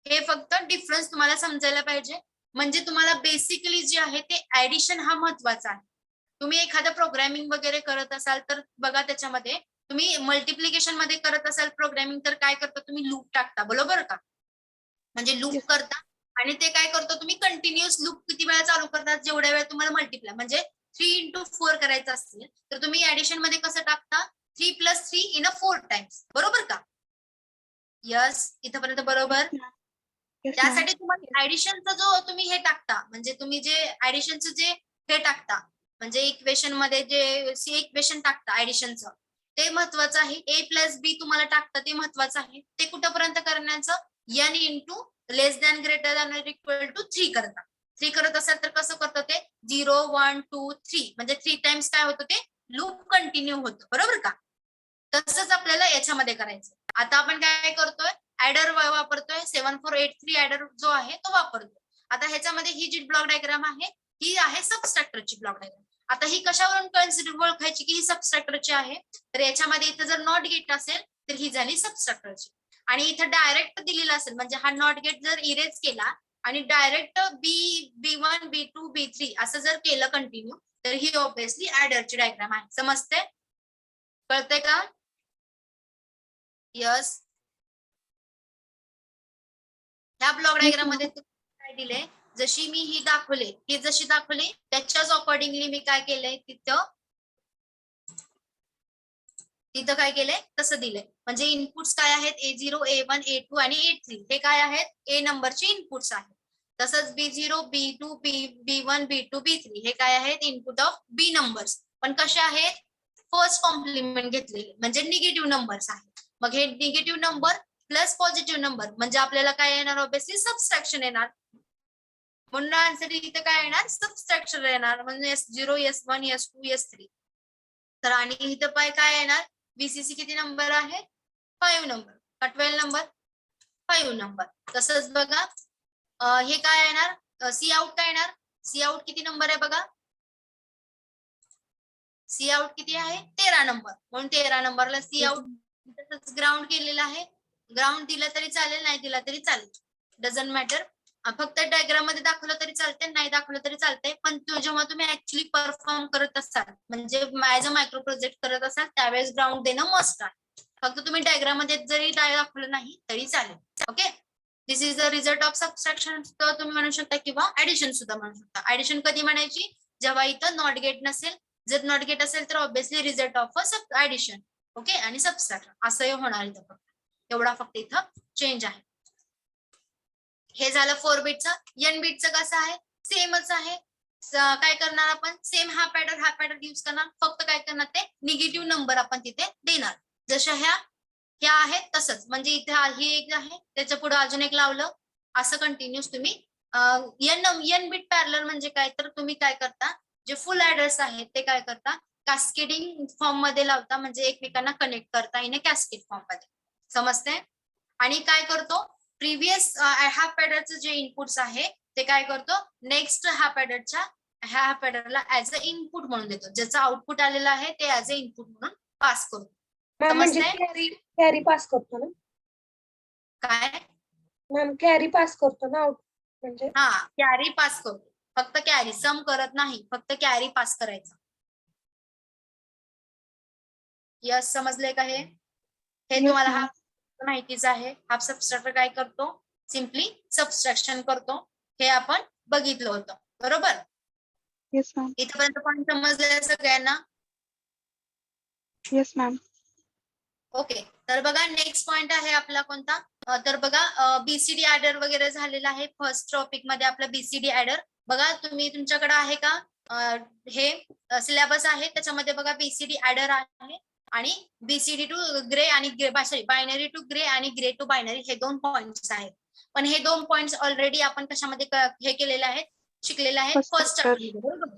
हे फक्त डिफरन्स तुम्हाला समजायला पाहिजे. म्हणजे तुम्हाला बेसिकली जे आहे ते ऍडिशन हा महत्वाचा आहे. तुम्ही एखादं प्रोग्रामिंग वगैरे करत असाल तर बघा त्याच्यामध्ये तुम्ही मल्टिप्लिकेशन मध्ये करत असाल प्रोग्रामिंग तर काय करता तुम्ही लूप टाकता बरोबर का. म्हणजे लूप Yes. करता आणि ते काय करतो तुम्ही कंटिन्युअस लूप किती वेळा चालू करता जेवढ्या वेळ तुम्हाला मल्टिप्लाय म्हणजे 3 into 4 करायचं असेल तर तुम्ही ऍडिशन मध्ये कसं टाकता 3 + 3 इन 4 टाइम्स बरोबर का. यस इथपर्यंत बरोबर. Yes, ma'am. त्यासाठी तुम्हाला ऍडिशनचा जो तुम्ही हे टाकता म्हणजे तुम्ही जे ऍडिशनचं जे हे टाकता म्हणजे इक्वेशन मध्ये जे इक्वेशन टाकता ऍडिशनचं ते महत्वाचं आहे. A + B तुम्हाला टाकता ते महत्वाचं आहे. ते कुठपर्यंत करण्याचं n into less than greater than equal to 3 करता. 3 करत असाल तर कसं करतं ते 0 1 2 3 म्हणजे 3 टाइम्स काय होतं ते लूप कंटिन्यू होतं बरोबर का. तसंच आपल्याला याच्यामध्ये करायचं. आता आपण काय करतोय ऍडर वापरतोय 7483 ऍडर जो आहे तो वापरतोय. आता ह्याच्यामध्ये ही जी ब्लॉक डायग्राम आहे ही आहे सबस्ट्रॅक्टरची ब्लॉक डायग्राम. आता ही कशावरून कन्सिडर ओळखायची की ही सबस्ट्रॅक्टरची आहे तर याच्यामध्ये इथं जर नॉट गेट असेल तर ही झाली सबस्ट्रॅक्टरची. आणि इथं डायरेक्ट दिलेला असेल म्हणजे हा नॉट गेट जर इरेज केला आणि डायरेक्ट B1 B2 B3 असं जर केलं कंटिन्यू तर ही ऑब्विसली ऍडरची डायग्राम आहे. समजते कळतंय का. यस. ह्या ब्लॉक डायग्राम मध्ये काय दिलंय जशी मी ही दाखवले ही जशी दाखवली त्याच्याच अकॉर्डिंगली मी काय केलंय तिथं काय केलंय तसं दिलंय. म्हणजे इनपुट्स काय आहेत A0 A1 A2 आणि A3 हे काय आहेत A नंबरचे इनपुट्स आहेत. तसंच B0 B2 B1 B2 B3 हे काय आहेत इनपुट ऑफ B नंबर्स पण कसे आहेत फर्स्ट कॉम्प्लिमेंट घेतलेले म्हणजे निगेटिव्ह नंबर्स आहेत. मग हे negative number plus positive number म्हणजे आपल्याला काय येणार ऑब्विसली सबस्ट्रॅक्शन येणार. म्हणून आन्सर इथे काय येणार सबस्ट्रॅक्शन येणार म्हणजे S0 S1 S2 S3. तर आणि इथं काय येणार बीसीसी किती नंबर आहे 5 नंबर का 12 नंबर 5 नंबर. तसंच बघा हे काय येणार सी आउट काय येणार सी आउट किती नंबर आहे बघा सी आउट किती आहे 13 नंबर म्हणून 13 नंबरला सी आउट. तसंच ग्राउंड केलेलं आहे ग्राउंड दिलं तरी चालेल नाही दिला तरी चालेल डझंट मॅटर. फक्त डायग्राम मध्ये दाखवलं तरी चालते नाही दाखवलं तरी चालतंय पण जेव्हा तुम्ही ऍक्च्युली परफॉर्म करत असाल म्हणजे ऍज अ मायक्रो प्रोजेक्ट करत असाल त्यावेळेस ग्राउंड देणं मस्ट आहे. फक्त तुम्ही डायग्राम मध्ये जरी दाखवलं नाही तरी चालेल. Okay. This is the result of subtraction तुम्ही म्हणू शकता किंवा ऍडिशन सुद्धा म्हणू शकता. ऍडिशन कधी म्हणायची जेव्हा इथं नॉट गेट नसेल. जर नॉट गेट असेल तर obviously result of a addition. Okay आणि सबस्ट्रॅक्शन असंही होणार इथं फक्त एवढा फक्त इथं चेंज आहे. हे झालं 4 बीटचं. n बीटचं कसं आहे सेमच आहे. काय करणार आपण सेम हा पॅडर यूज करणार फक्त काय करणार ते निगेटिव्ह नंबर आपण तिथे देणार जशा ह्या आहेत तसंच म्हणजे इथे ही एक आहे त्याच्या पुढे अजून एक लावलं असं कंटिन्यूस तुम्ही n बीट पॅरलर म्हणजे काय तर तुम्ही काय करता जे फुल ऍडर्स आहेत ते काय करता कॅस्केडिंग फॉर्म मध्ये लावता म्हणजे एकमेकांना कनेक्ट करता इन कॅस्केड फॉर्म मध्ये. समजते. आणि काय करतो प्रिव्हियस हाफ पॅडरचं जे इनपुट्स आहे ते काय करतो नेक्स्ट हाफ पॅडरला ऍज अ इनपुट म्हणून देतो ज्याचं आउटपुट आलेलं आहे ते ऍज अ इनपुट म्हणून पास करतो. म्हणजे कॅरी पास करतो ना काय मॅम कॅरी पास करतो ना आउट म्हणजे हा कॅरी पास करतो फक्त कॅरी सम करत नाही फक्त कॅरी पास करायचं. यस समजले का हे तुम्हाला हा माहितीच आहे. हाफ सबस्ट्रॅक्टर काय करतो सिम्पली सबस्ट्रॅक्शन करतो हे आपण बघितलं होतं बरोबर. Yes ma'am. इथपर्यंत पण समजलं सगळ्यांना. Yes ma'am. ओके. तर बघा नेक्स्ट पॉइंट आहे आपला कोणता तर बघा बीसीडी ऍडर वगैरे झालेला आहे. फर्स्ट टॉपिक मध्ये आपलं बीसीडी ऍडर बघा तुम्ही तुमच्याकडे आहे का हे सिलेबस आहे त्याच्यामध्ये बघा बीसीडी ऍडर आहे आणि बीसीडी टू ग्रे आणि बायनरी टू ग्रे आणि ग्रे टू बायनरी हे 2 पॉइंट्स आहेत. पण हे 2 पॉइंट्स ऑलरेडी आपण कशामध्ये हे केलेले आहेत शिकलेलं आहे First फर्स्ट chapter.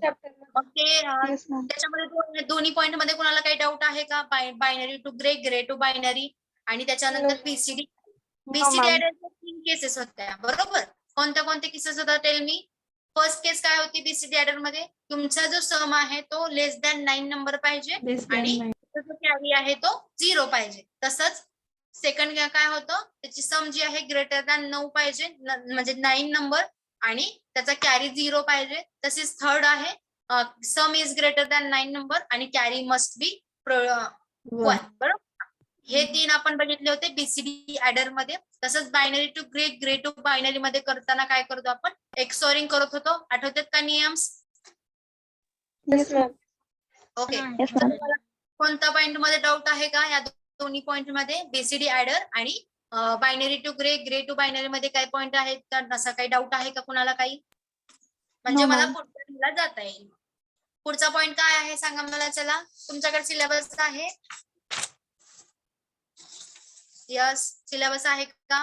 चॅप्टर बरोबर. मग ते येस मॅम. त्याच्यामध्ये दोन्ही पॉईंट मध्ये कोणाला काही डाऊट आहे का? Binary to gray, gray to binary आणि त्याच्यानंतर बीसीडी. BCD ma'am. ऍडरच्या 3 केसेस होत्या बरोबर. कोणत्या केसेस होता टेल मी. फर्स्ट केस काय होती बीसीडी ऍडर मध्ये? तुमचा जो सम आहे तो लेस दॅन 9 नंबर पाहिजे आणि जो कॅरी आहे तो 0 पाहिजे. तसंच सेकंड काय होतं, त्याची सम जी आहे ग्रेटर दॅन 9 पाहिजे म्हणजे 9 नंबर आणि त्याचा कॅरी 0 पाहिजे. तसेच थर्ड आहे सम इज ग्रेटर दॅन 9 नंबर आणि कॅरी मस्ट बी 1 बरोबर. हे 3 आपण बघितले होते बीसीडी ऍडर मध्ये. तसंच binary to gray, gray to binary मध्ये करताना काय करतो आपण? एक्सॉरिंग करत होतो. आठवतात का नियम? Yes ma'am. Okay. Yes ma'am. कोणत्या पॉइंट मध्ये डाऊट आहे का? या दोन्ही पॉइंट मध्ये बीसीडी ऍडर आणि binary to gray, gray to binary मध्ये काय पॉइंट आहेत का? असा काही डाऊट आहे का कुणाला काही? म्हणजे No, मला ma'am. पुढच्या जाता येईल. पुढचा पॉइंट काय आहे सांगा मला. चला तुमच्याकडे सिलेबस आहे. यस सिलेबस आहे का?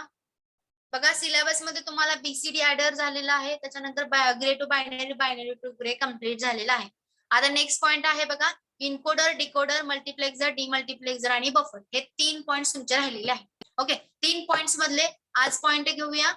बघा सिलेबस मध्ये तुम्हाला बीसीडी ऍडर झालेला आहे. त्याच्यानंतर gray to binary, binary to gray complete झालेला आहे. आता नेक्स्ट पॉइंट आहे बघा इनकोडर, डिकोडर, मल्टिप्लेक्सर, डिमल्टिप्लेक्सर आणि बफर. हे 3 पॉइंट्स तुमचे राहिलेले आहेत. ओके 3 पॉइंट्स मधले आज पॉइंट घेऊया.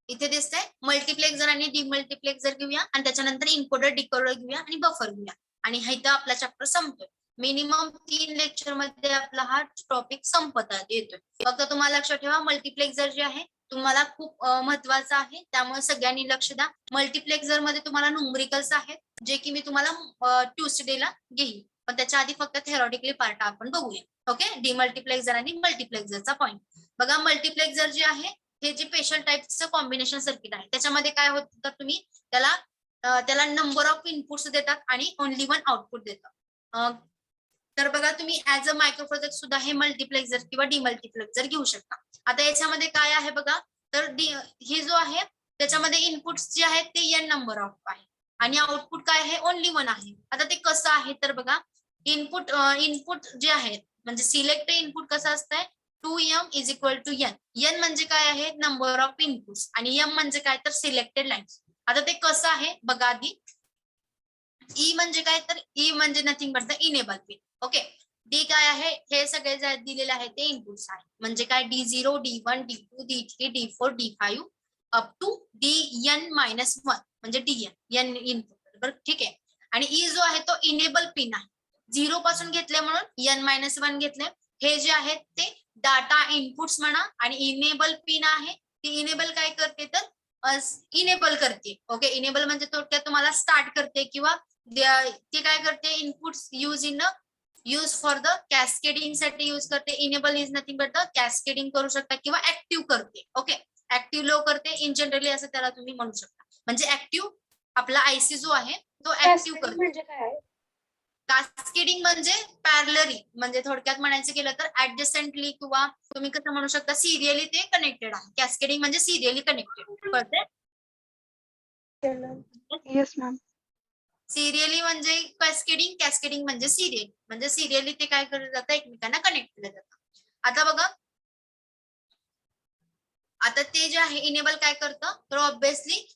इथे दिसतंय मल्टिप्लेक्सर आणि डिमल्टिप्लेक्सर घेऊया आणि त्याच्यानंतर इनकोडर, डिकोडर घेऊया आणि बफर घेऊया आणि इथं आपला चॅप्टर संपतोय. मिनिमम 3 लेक्चर मध्ये आपला हा टॉपिक संपत येतोय. फक्त तुम्हाला लक्षात ठेवा मल्टिप्लेक्सर जे आहे तुम्हाला खूप महत्वाचं आहे. त्यामुळे सगळ्यांनी लक्ष द्या. मल्टिप्लेक्सर मध्ये तुम्हाला न्यूमरिकल्स आहेत जे की मी तुम्हाला ट्यूसडेला घेईन. पण त्याच्या आधी फक्त थेरॉटिकली पार्ट आपण बघूया. ओके डिमल्टिप्लेक्सर आणि मल्टिप्लेक्सरचा पॉइंट बघा. मल्टिप्लेक्सर जे आहे हे जे स्पेशल टाईपचं कॉम्बिनेशन सर्किट आहे त्याच्यामध्ये काय होतं तर तुम्ही त्याला नंबर ऑफ इनपुट्स देतात आणि ओनली 1 आउटपुट देतात. तर बघा तुम्ही ऍज अ मायक्रो प्रोजेक्ट सुद्धा हे मल्टिप्लेक्सर किंवा डिमल्टिप्लेक्सर घेऊ शकता. आता याच्यामध्ये काय आहे बघा तर हे जो आहे त्याच्यामध्ये इनपुट्स जे आहेत ते n नंबर ऑफ आहे आणि आउटपुट काय आहे ओनली 1 आहे. आता ते कसं आहे तर बघा इनपुट जे आहेत म्हणजे सिलेक्ट इनपुट कसं असतंय 2m is equal to n. n म्हणजे काय आहे नंबर ऑफ इनपुट्स आणि m म्हणजे काय तर सिलेक्टेड लाईन्स. आता ते कसं आहे बघा आधी. ई म्हणजे काय तर ई म्हणजे nothing but the enable pin. Okay D काय आहे हे सगळे जे दिलेले आहे ते इनपुट्स आहे म्हणजे काय D0, D1, D2, D3, D4, D5 up to Dn-1 म्हणजे Dn इनपुट बरोबर. ठीक आहे. आणि ई जो आहे तो इनेबल पिन आहे. 0 पासून घेतले म्हणून n-1 घेतले. हे जे आहेत ते डाटा इनपुट्स म्हणा आणि इनेबल पिन आहे ती इनेबल काय करते तर इनेबल करते. ओके इनेबल म्हणजे थोडक्यात तुम्हाला स्टार्ट करते किंवा ते काय करते inputs use for the cascading साठी यूज करते. Enable is nothing but the cascading करू शकता किंवा ऍक्टिव्ह करते. ओके ऍक्टिव्ह लो करते इन जनरली असं त्याला तुम्ही म्हणू शकता. म्हणजे ऍक्टिव्ह आपला आयसी जो आहे तो ऍक्टिव्ह करतो. म्हणजे काय? कास्केडिंग म्हणजे पॅरलरी म्हणजे थोडक्यात म्हणायचं गेलं तर ऍडजस्टंटली किंवा तुम्ही कसं म्हणू शकता सिरियली ते कनेक्टेड आहे. कॅस्केडिंग म्हणजे सिरियली कनेक्टेड कळते. Yes ma'am. सिरियली म्हणजे कॅस्केडिंग, कॅस्केडिंग म्हणजे सिरियल म्हणजे सिरियली ते काय केलं जातं एकमेकांना कनेक्ट केलं जातं. आता बघा आता ते जे आहे इनेबल काय करतं तर ऑब्विसली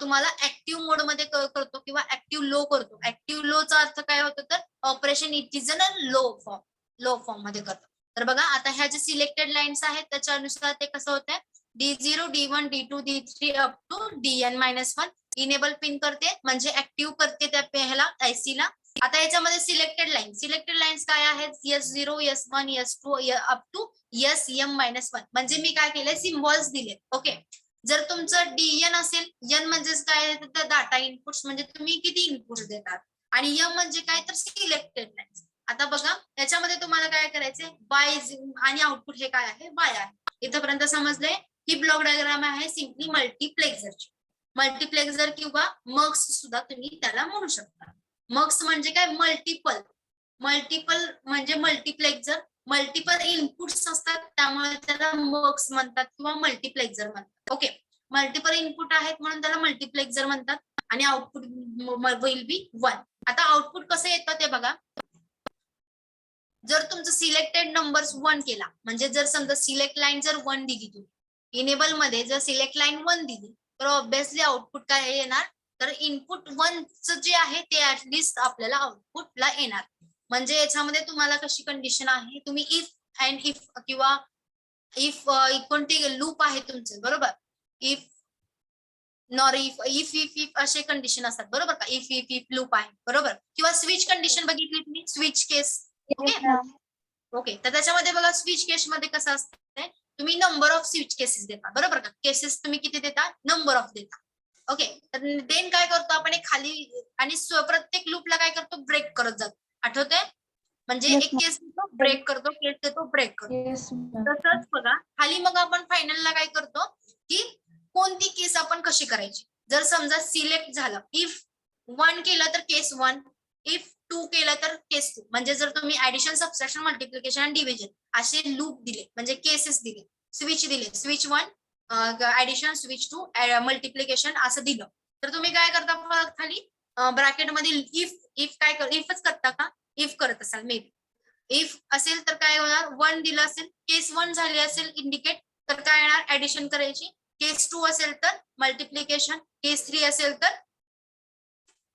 तुम्हाला ऍक्टिव्ह मोड मध्ये करतो किंवा ऍक्टिव्ह लो करतो. ऍक्टिव्ह लोचा अर्थ काय होतो तर operation it is a low form मध्ये करतो. तर बघा आता ह्या जे सिलेक्टेड लाईन्स आहेत त्याच्यानुसार ते कसं होतंय D0, D1, D2, D3 up to Dn-1 enable pin करते म्हणजे ऍक्टिव्ह करते त्या ह्याला आयसीला. आता याच्यामध्ये सिलेक्टेड लाईन्स काय आहेत S0, S1, S2 up to SM-1 म्हणजे मी काय केलंय सिम्बॉल्स दिले. ओके जर तुमचं DN असेल n म्हणजे काय तर डाटा इनपुट्स म्हणजे तुम्ही किती इनपुट्स देतात आणि m म्हणजे काय तर सिलेक्टेड लाईन्स. आता बघा याच्यामध्ये तुम्हाला काय करायचंय बाय आणि आउटपुट हे काय आहे बाय आहे. इथपर्यंत समजलंय. ही ब्लॉक डायग्राम आहे सिम्पली मल्टिप्लेक्सरची. मल्टिप्लेक्सर किंवा मक्स सुद्धा तुम्ही त्याला म्हणू शकता. मक्स म्हणजे काय मल्टिपल म्हणजे मल्टिप्लेक्सर मल्टिपल इनपुट्स असतात त्यामुळे त्याला मक्स म्हणतात किंवा मल्टिप्लेक्सर म्हणतात. ओके मल्टिपल इनपुट आहेत म्हणून त्याला मल्टिप्लेक्सर म्हणतात आणि आउटपुट विल बी 1. आता आउटपुट कसं येतं ते बघा. जर तुमचं सिलेक्टेड नंबर्स 1 केला म्हणजे जर समजा सिलेक्ट लाईन जर 1 दिली तुम्ही इनेबल मध्ये जर सिलेक्ट लाईन 1 दिली तर ऑब्विसली आउटपुट काय येणार, तर इनपुट 1च जे आहे ते ऍटलिस्ट आपल्याला आउटपुटला येणार. म्हणजे याच्यामध्ये तुम्हाला कशी कंडिशन आहे, तुम्ही इफ अँड इफ किंवा इफ कोणते लूप आहे तुमचे, बरोबर, इफ नॉर इफ असे कंडिशन असतात, बरोबर का, इफ लूप आहे, बरोबर, किंवा स्विच कंडिशन बघितली तुम्ही, स्विच केस. ओके, तर त्याच्यामध्ये बघा स्विच केस मध्ये कसं असतंय, तुम्ही नंबर ऑफ स्विच केसेस देता, बरोबर का, केसेस तुम्ही किती देता, नंबर ऑफ देता. ओके, तर देन काय करतो आपण एक खाली आणि प्रत्येक लूपला काय करतो, ब्रेक करत जातो. आठवतंय, म्हणजे Yes, एक केस देतो ब्रेक करतो, केस देतो ब्रेक करतो. Yes ma'am. तसंच बघा खाली मग आपण फायनलला काय करतो की कोणती केस आपण कशी करायची. जर समजा सिलेक्ट झालं, इफ 1 केलं तर केस 1, इफ 2 केलं तर केस 2. म्हणजे जर तुम्ही ऍडिशन, सबट्रॅक्शन, मल्टिप्लिकेशन आणि डिव्हिजन असे लूप दिले, म्हणजे केसेस दिले, स्विच दिले, स्विच 1 ऍडिशन, स्विच 2 मल्टिप्लिकेशन असं दिलं, तर तुम्ही काय करता परत खाली ब्रॅकेट मध्ये इफ काय इफच करता का, इफ करत असाल मे बी, इफ असेल तर काय होणार, 1 दिलं असेल, केस 1 झाली असेल इंडिकेट, तर काय येणार, ऍडिशन करायची, केस 2 असेल तर मल्टिप्लिकेशन, केस 3 असेल तर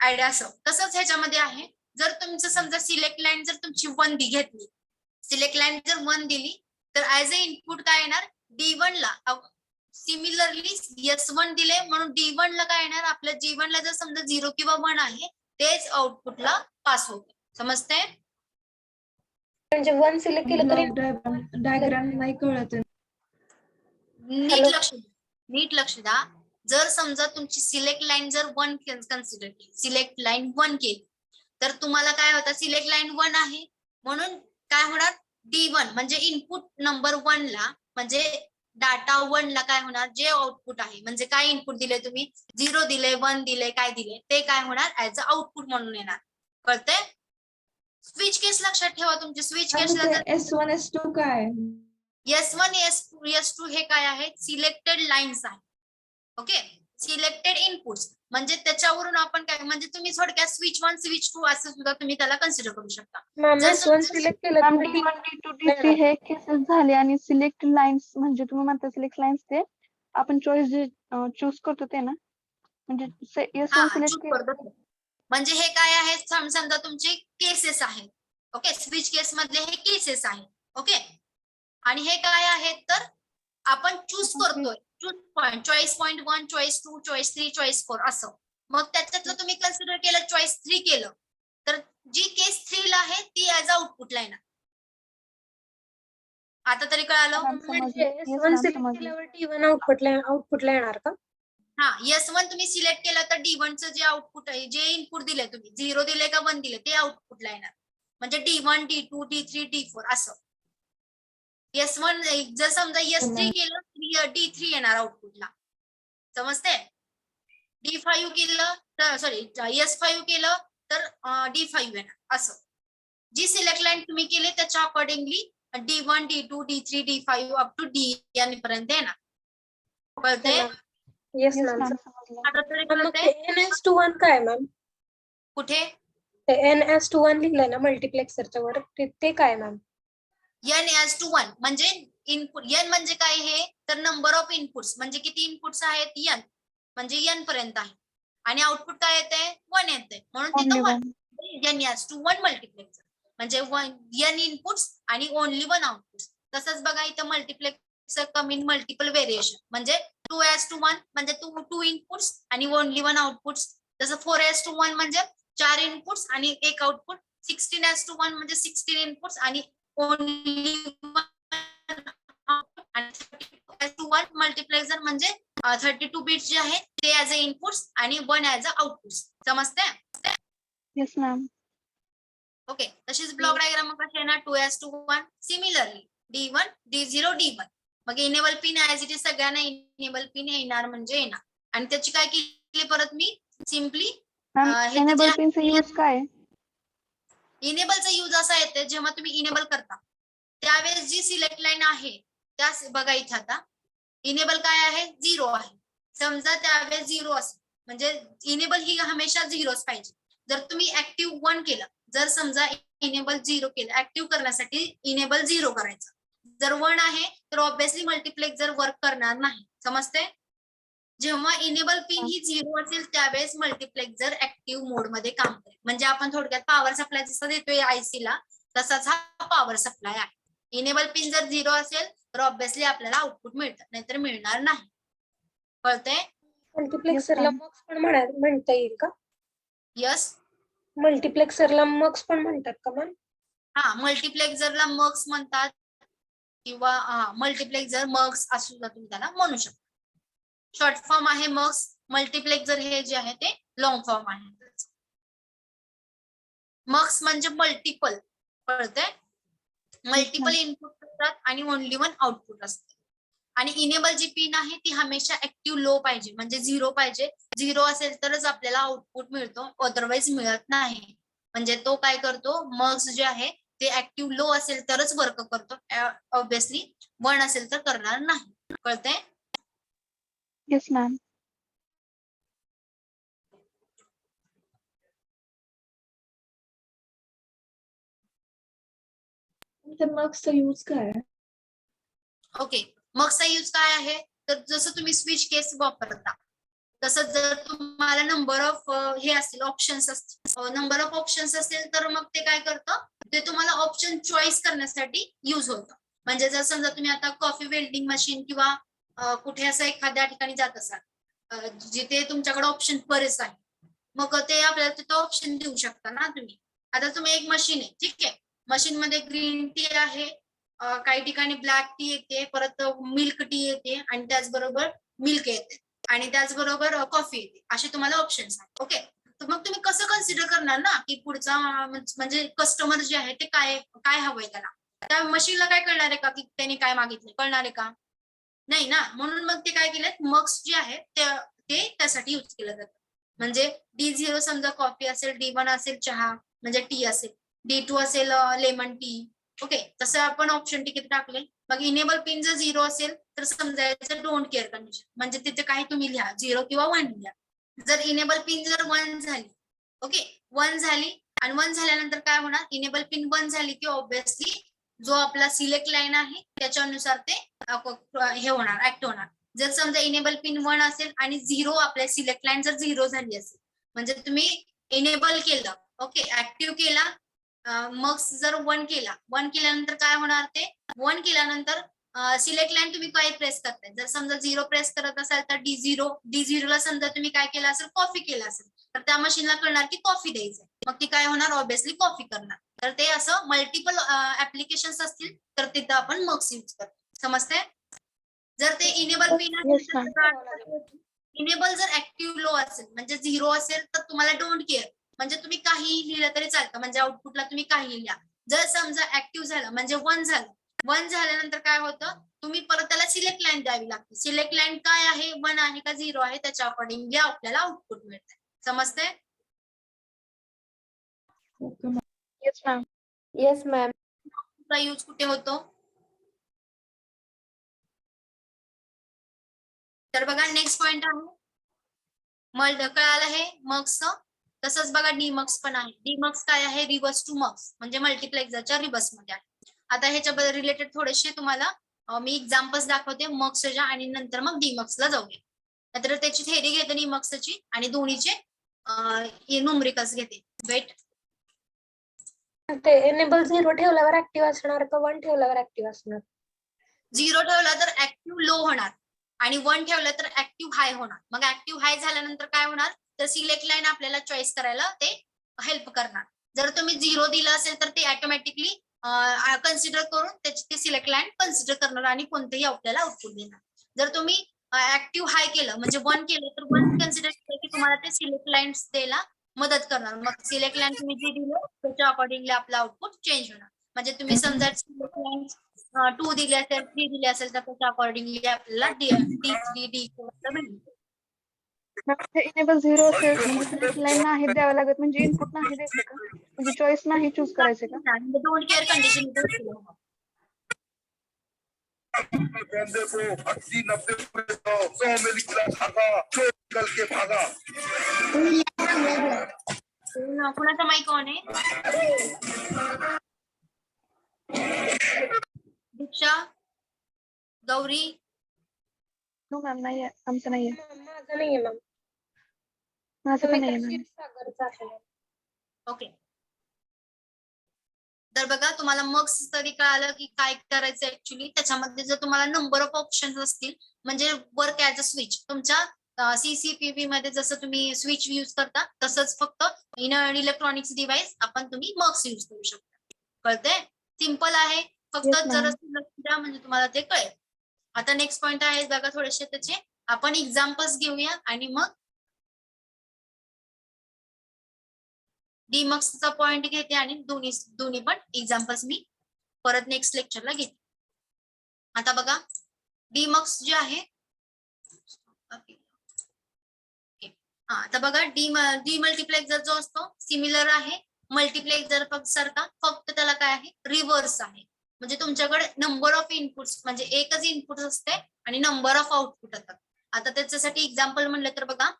ऍड. असं तसंच ह्याच्यामध्ये आहे. जर तुमचं समजा सिलेक्ट लाईन जर तुमची 1 घेतली, सिलेक्ट लाईन जर 1 दिली तर ऍज अ इनपुट काय येणार, D1 ला. सिमिलरली S1 दिले म्हणून D1 ला काय येणार, आपल्या G1 ला जर समजा 0 किंवा 1 आहे तेच आउटपुटला पास होते. समजते, म्हणजे 1 सिलेक्ट केलं तरी ब्लॉक डायग्राम नाही कळत. नीट लक्ष द्या, नीट लक्ष द्या. जर समजा तुमची सिलेक्ट लाईन जर 1 कन्सिडर केली, सिलेक्ट लाईन 1 केली, तर तुम्हाला काय होतं, सिलेक्ट लाईन 1 आहे म्हणून काय होणार, D1 म्हणजे इनपुट नंबर 1 ला, म्हणजे डाटा 1 ला काय होणार, जे आउटपुट आहे, म्हणजे काय इनपुट दिले तुम्ही, 0 दिले, 1 दिले, काय दिले, ते काय होणार ऍज अ आउटपुट म्हणून येणार. कळतंय. स्विच केस लक्षात ठेवा, तुमचे स्विच केसला जर S1 S2 काय? S1 S2 हे काय आहे, सिलेक्टेड लाईन्स आहे. ओके, सिलेक्टेड इनपुट्स, म्हणजे त्याच्यावरून आपण काय, म्हणजे तुम्ही थोडक्यात स्विच 1 स्विच 2 असं सुद्धा तुम्ही त्याला कन्सिडर करू शकता. मॅम जर S1 सिलेक्ट केलं मॅम तरी D1 D2 D3 हे केसेस झाले आणि सिलेक्ट लाईन्स म्हणजे तुम्ही म्हणता सिलेक्ट लाईन्स ते आपण चॉईस जे चूज करतो ते ना, म्हणजे S1 सिलेक्ट केलं. म्हणजे हे काय आहे, समजा तुमचे केसेस आहेत. ओके, स्विच केस मधले हे केसेस आहेत. ओके, आणि हे काय आहेत, तर आपण चूज करतोय, choose point, choice point 1, choice 2, choice 3, choice 4 असं. मग त्याच्यातलं तुम्ही कन्सिडर केलं, चॉईस 3 केलं, तर जी केस 3 ला आहे ती ऍज आउटपुटला येणार. आता तरी कळालं. म्हणजे S1 सिलेक्ट केल्यावर D1 आउटपुटला येणार का? हा, S1 तुम्ही सिलेक्ट केलं तर D1 चं जे आउटपुट आहे, जे इनपुट दिले तुम्ही, 0 दिले का 1 दिले, ते आउटपुटला येणार. म्हणजे D1 D2 D3 D4 असं. S1 जर समजा S3 केलं तर D3 येणार आउटपुटला. समजते. D5 केलं तर सॉरी S5 केलं तर D5 येणार असं. जी सिलेक्ट लाईन तुम्ही केली त्याच्या accordingly D1 D2 D3 D5 up to DN पर्यंत येणार. कळते. Yes ma'am. आता तरी मग कळते NS21 काय मॅम? कुठे NS21 लिहिलंय ना मल्टिप्लेक्सरच्या वर, ते काय मॅम? N/1 म्हणजे इनपुट. N म्हणजे काय, हे तर नंबर ऑफ इनपुट्स, म्हणजे किती इनपुट्स आहेत, N म्हणजे N पर्यंत आहे, आणि आउटपुट काय येते, 1 येते, म्हणून तिथं 1 N/1 मल्टिप्लेक्सर म्हणजे N इनपुट्स आणि ओनली 1 आउटपुट. तसंच बघा इथं मल्टिप्लेक्सर कमी मल्टिपल व्हेरिएशन म्हणजे 2:1 म्हणजे 2 इनपुट्स आणि ओनली 1 आउटपुट्स. जसं 4:1 म्हणजे 4 इनपुट्स आणि 1 आउटपुट. 16:1 म्हणजे 16 इनपुट्स आणि ओनली 1 आणि 32:1 मल्टिप्लेक्सर म्हणजे 32 बिट्स जे आहेत ते ऍज अ इनपुट्स आणि 1 ऍज अ आउटपुट्स. समजते. Yes ma'am. ओके, तशीच ब्लॉक डायग्राम कशी येणार, 2:1. Similarly D1 D0 D1. मग enable pin as it is सगळ्यांना इनेबल पिन येणार म्हणजे येणार. आणि त्याची काय केली परत मी सिम्पली एनेबल पिनचा यूज काय? इनेबलचा यूज असा येते, जेव्हा तुम्ही इनेबल करता त्यावेळेस जी सिलेक्ट लाईन आहे त्या बघा इथे आता इनेबल काय आहे, 0 आहे. समजा त्यावेळेस 0 असेल म्हणजे इनेबल ही हमेशा 0च पाहिजे. जर तुम्ही ऍक्टिव्ह 1 केलं, जर समजा इनेबल 0 केलं, ऍक्टिव्ह करण्यासाठी इनेबल 0 करायचं. जर 1 आहे तर ऑब्विसली मल्टिप्लेक्सर वर्क करणार नाही. समजते? जेव्हा इनेबल पिन ही 0 असेल त्यावेळेस मल्टिप्लेक्सर ऍक्टिव्ह मोड मध्ये काम करेल. म्हणजे आपण थोडक्यात पॉवर सप्लाय जसा देतोय आयसी ला तसाच हा पॉवर सप्लाय आहे. इनेबल पिन जर 0 असेल तर ऑब्विसली आपल्याला आउटपुट मिळतं, नाहीतर मिळणार नाही. कळतंय? मल्टिप्लेक्सरला ma'am. मक्स पण म्हणता येईल का? यस. मल्टिप्लेक्सरला मक्स पण म्हणतात का मॅम? हा, मल्टिप्लेक्सरला मक्स म्हणतात किंवा मल्टिप्लेक्सर मक्स असं सुद्धा तुम्ही त्याला म्हणू शकता. शॉर्ट फॉर्म आहे मक्स. मल्टिप्लेक्सर हे जे आहे ते लॉंग फॉर्म आहे. मक्स म्हणजे मल्टिपल. कळतंय? मल्टिपल इनपुट असतात आणि ओनली वन आउटपुट असते. आणि इनेबल जी पिन आहे ती हमेशा ऍक्टिव्ह लो पाहिजे, म्हणजे 0 पाहिजे. 0 असेल तरच आपल्याला आउटपुट मिळतो, अदरवाईज मिळत नाही. म्हणजे तो काय करतो, मक्स जे आहे ते ऍक्टिव्ह लो असेल तरच वर्क करतो. ऑब्विसली 1 असेल तर करणार नाही. कळतंय? Yes ma'am. तर मगचा यूज काय आहे? ओके, मगचा यूज काय आहे, तर जसं तुम्ही स्विच केस वापरता तसंच जर तुम्हाला नंबर ऑफ हे असतील ऑप्शन्स असतील, नंबर ऑफ ऑप्शन्स असेल तर मग ते काय करतं, ते तुम्हाला ऑप्शन चॉईस करण्यासाठी यूज होतं. म्हणजे जर समजा तुम्ही आता कॉफी वेल्डिंग मशीन किंवा कुठे असं एखाद्या ठिकाणी जात असाल जिथे तुमच्याकडे ऑप्शन बरेच आहे, मग ते आपल्याला तिथं ऑप्शन देऊ शकता ना तुम्ही. आता तुम्ही एक मशीन आहे, ठीक आहे, मशीन मध्ये ग्रीन टी आहे, काही ठिकाणी ब्लॅक टी येते, परत मिल्क टी येते आणि त्याचबरोबर मिल्क येते आणि त्याचबरोबर कॉफी येते, असे तुम्हाला ऑप्शन्स आहेत. ओके, तर मग तुम्ही कसं कन्सिडर करणार ना की पुढचा म्हणजे कस्टमर जे आहे ते काय काय हवंय त्याला. त्या मशीनला काय कळणार आहे का की त्यांनी काय मागितलं, कळणार आहे का? नाही ना. म्हणून मग ते काय केलेत, मग्स जे आहे ते त्यासाठी यूज केलं जातं. म्हणजे D0 समजा कॉफी असेल, D1 असेल चहा म्हणजे टी असेल, D2 असेल लेमन टी. ओके, तसं आपण ऑप्शन तिकीट टाकले. मग इनेबल पिन जर 0 असेल तर समजायचं डोंट केअर कंडिशन, म्हणजे तिथे काही तुम्ही लिहा 0 किंवा 1 लिहा. जर इनेबल पिन जर 1 झाली, ओके 1 झाली आणि 1 झाल्यानंतर काय होणार, इनेबल पिन 1 झाली की ऑब्विसली जो आपला सिलेक्ट लाईन आहे त्याच्यानुसार ते हे होणार, ऍक्ट होणार. जर समजा इनेबल पिन 1 असेल आणि 0 आपल्या सिलेक्ट लाईन जर 0 झाली असेल म्हणजे तुम्ही इनेबल केलं, ओके ऍक्टिव्ह केला, मग जर 1 केला, 1 केल्यानंतर काय होणार, ते 1 केल्यानंतर सिलेक्ट लाईन तुम्ही काय प्रेस करताय. जर समजा 0 प्रेस करत असाल तर D0 ला समजा तुम्ही काय केलं असेल, कॉफी केलं असेल, तर त्या मशीनला कळणार की कॉफी द्यायचं, मग ती काय होणार, ऑब्विसली कॉफी करणार. तर ते असं मल्टिपल ऍप्लिकेशन्स असतील तर तिथं आपण मग्स यूज करतो. समजते? जर ते इनेबल पिन Yes, ma'am. असेल, इनेबल जर ऍक्टिव्ह लो असेल म्हणजे 0 असेल तर तुम्हाला डोंट केअर, म्हणजे तुम्ही काही लिहिलं तरी चालतं, म्हणजे आउटपुटला तुम्ही काही लिहा. जर समजा ऍक्टिव्ह झालं म्हणजे 1 झालं, 1 झाल्यानंतर काय होतं, तुम्ही परत त्याला सिलेक्ट लाईन द्यावी लागते. सिलेक्ट लाईन काय आहे, 1 आहे का 0 आहे, त्याच्या अकॉर्डिंगली आपल्याला आउटपुट मिळतं. समजते? Okay ma'am. Yes ma'am. Yes ma'am. चा यूज कुठे होतो, तर बघा नेक्स्ट पॉइंट आहे कळालं हे मग्स. तसंच बघा डीमक्स पण आहे. डीमक्स काय आहे, रिव्हर्स टू मग्स, म्हणजे मल्टिप्लेक्सरच्या रिव्हर्स मध्ये आहे. आता ह्याच्या रिलेटेड थोडेसे तुम्हाला मी एक्झाम्पल्स दाखवते मग्सच्या आणि नंतर मग डीमक्सला जाऊया. तर त्याची थेरी घेते डीमक्सची आणि दोन्हीचे न्यूमरिकल्स घेते. वेट, ते एनेबल 0 ठेवल्यावर ऍक्टिव्ह असणार का 1 ठेवल्यावर ऍक्टिव्ह असणार? 0 ठेवला तर ऍक्टिव्ह लो होणार आणि 1 ठेवलं तर ऍक्टिव्ह हाय होणार. मग ऍक्टिव्ह हाय झाल्यानंतर काय होणार, तर सिलेक्ट लाईन आपल्याला चॉईस करायला ते हेल्प करणार. जर तुम्ही 0 दिलं असेल तर ते ऑटोमॅटिकली कन्सिडर करून त्याची ती सिलेक्ट लाईन कन्सिडर करणार आणि कोणतेही आपल्याला आउटपुट देणार. जर तुम्ही ऍक्टिव्ह हाय केलं म्हणजे 1 केलं तर 1 कन्सिडर केलं की तुम्हाला ते सिलेक्ट लाईन्स द्यायला मदत करणार. मग सिलेक्ट लाईन तुम्ही जे दिलं त्याच्या अकॉर्डिंगली आपलं आउटपुट चेंज होणार. म्हणजे तुम्ही समजा सिलेक्ट लाईन 2 दिले असेल, 3 दिले असेल तर त्याच्या अकॉर्डिंगली आपल्याला D3 D4 भेटेल. इनेबल 0 असेल म्हणजे सिलेक्ट लाईन नाही द्यावं लागत, म्हणजे इनपुट नाही द्यायचं का, म्हणजे चॉईस नाही चूज करायचे का? Don't care condition. बंदे को 80-90 पुलिस 100 में निकला भागा, चोर निकल के भागा. कुणाचा माईक ऑन आहे? दीक्षा, गौरी, नो मॅम नाहीये, आमचं नाहीये, माझं नाहीये मॅम. माझं पण नाहीये मॅम. क्षीरसागरचं आहे. ओके. तर बघा तुम्हाला मग तरी कळालं की काय करायचं ऍक्च्युली. त्याच्यामध्ये जर तुम्हाला नंबर ऑफ ऑप्शन्स असतील म्हणजे वर्क ऍज अ स्विच, तुमच्या सीसीपीबी मध्ये जसं तुम्ही स्विच यूज करता तसंच फक्त इन इलेक्ट्रॉनिक्स डिव्हाइस आपण तुम्ही मक्स यूज करू शकता. कळतंय? सिंपल आहे, फक्त Yes, ma'am. जरा लक्ष द्या म्हणजे तुम्हाला ते कळेल. आता नेक्स्ट पॉइंट आहे बघा थोडेसे त्याचे आपण एक्झाम्पल्स घेऊया आणि मग डीमक्सचा पॉइंट घेते आणि दोन्ही पण एक्झाम्पल्स मी परत नेक्स्ट लेक्चरला घेते. आता बघा डीमक्स जे आहे आता बघा डीमल्टिप्लेक्सर जो असतो सिमिलर आहे मल्टिप्लेक्सर सारखा, फक्त त्याला काय आहे रिव्हर्स आहे. म्हणजे तुमच्याकडे नंबर ऑफ इनपुट्स म्हणजे एकच इनपुट असते आणि नंबर ऑफ आउटपुट असतात. आता त्याच्यासाठी एक्झाम्पल म्हणलं तर बघा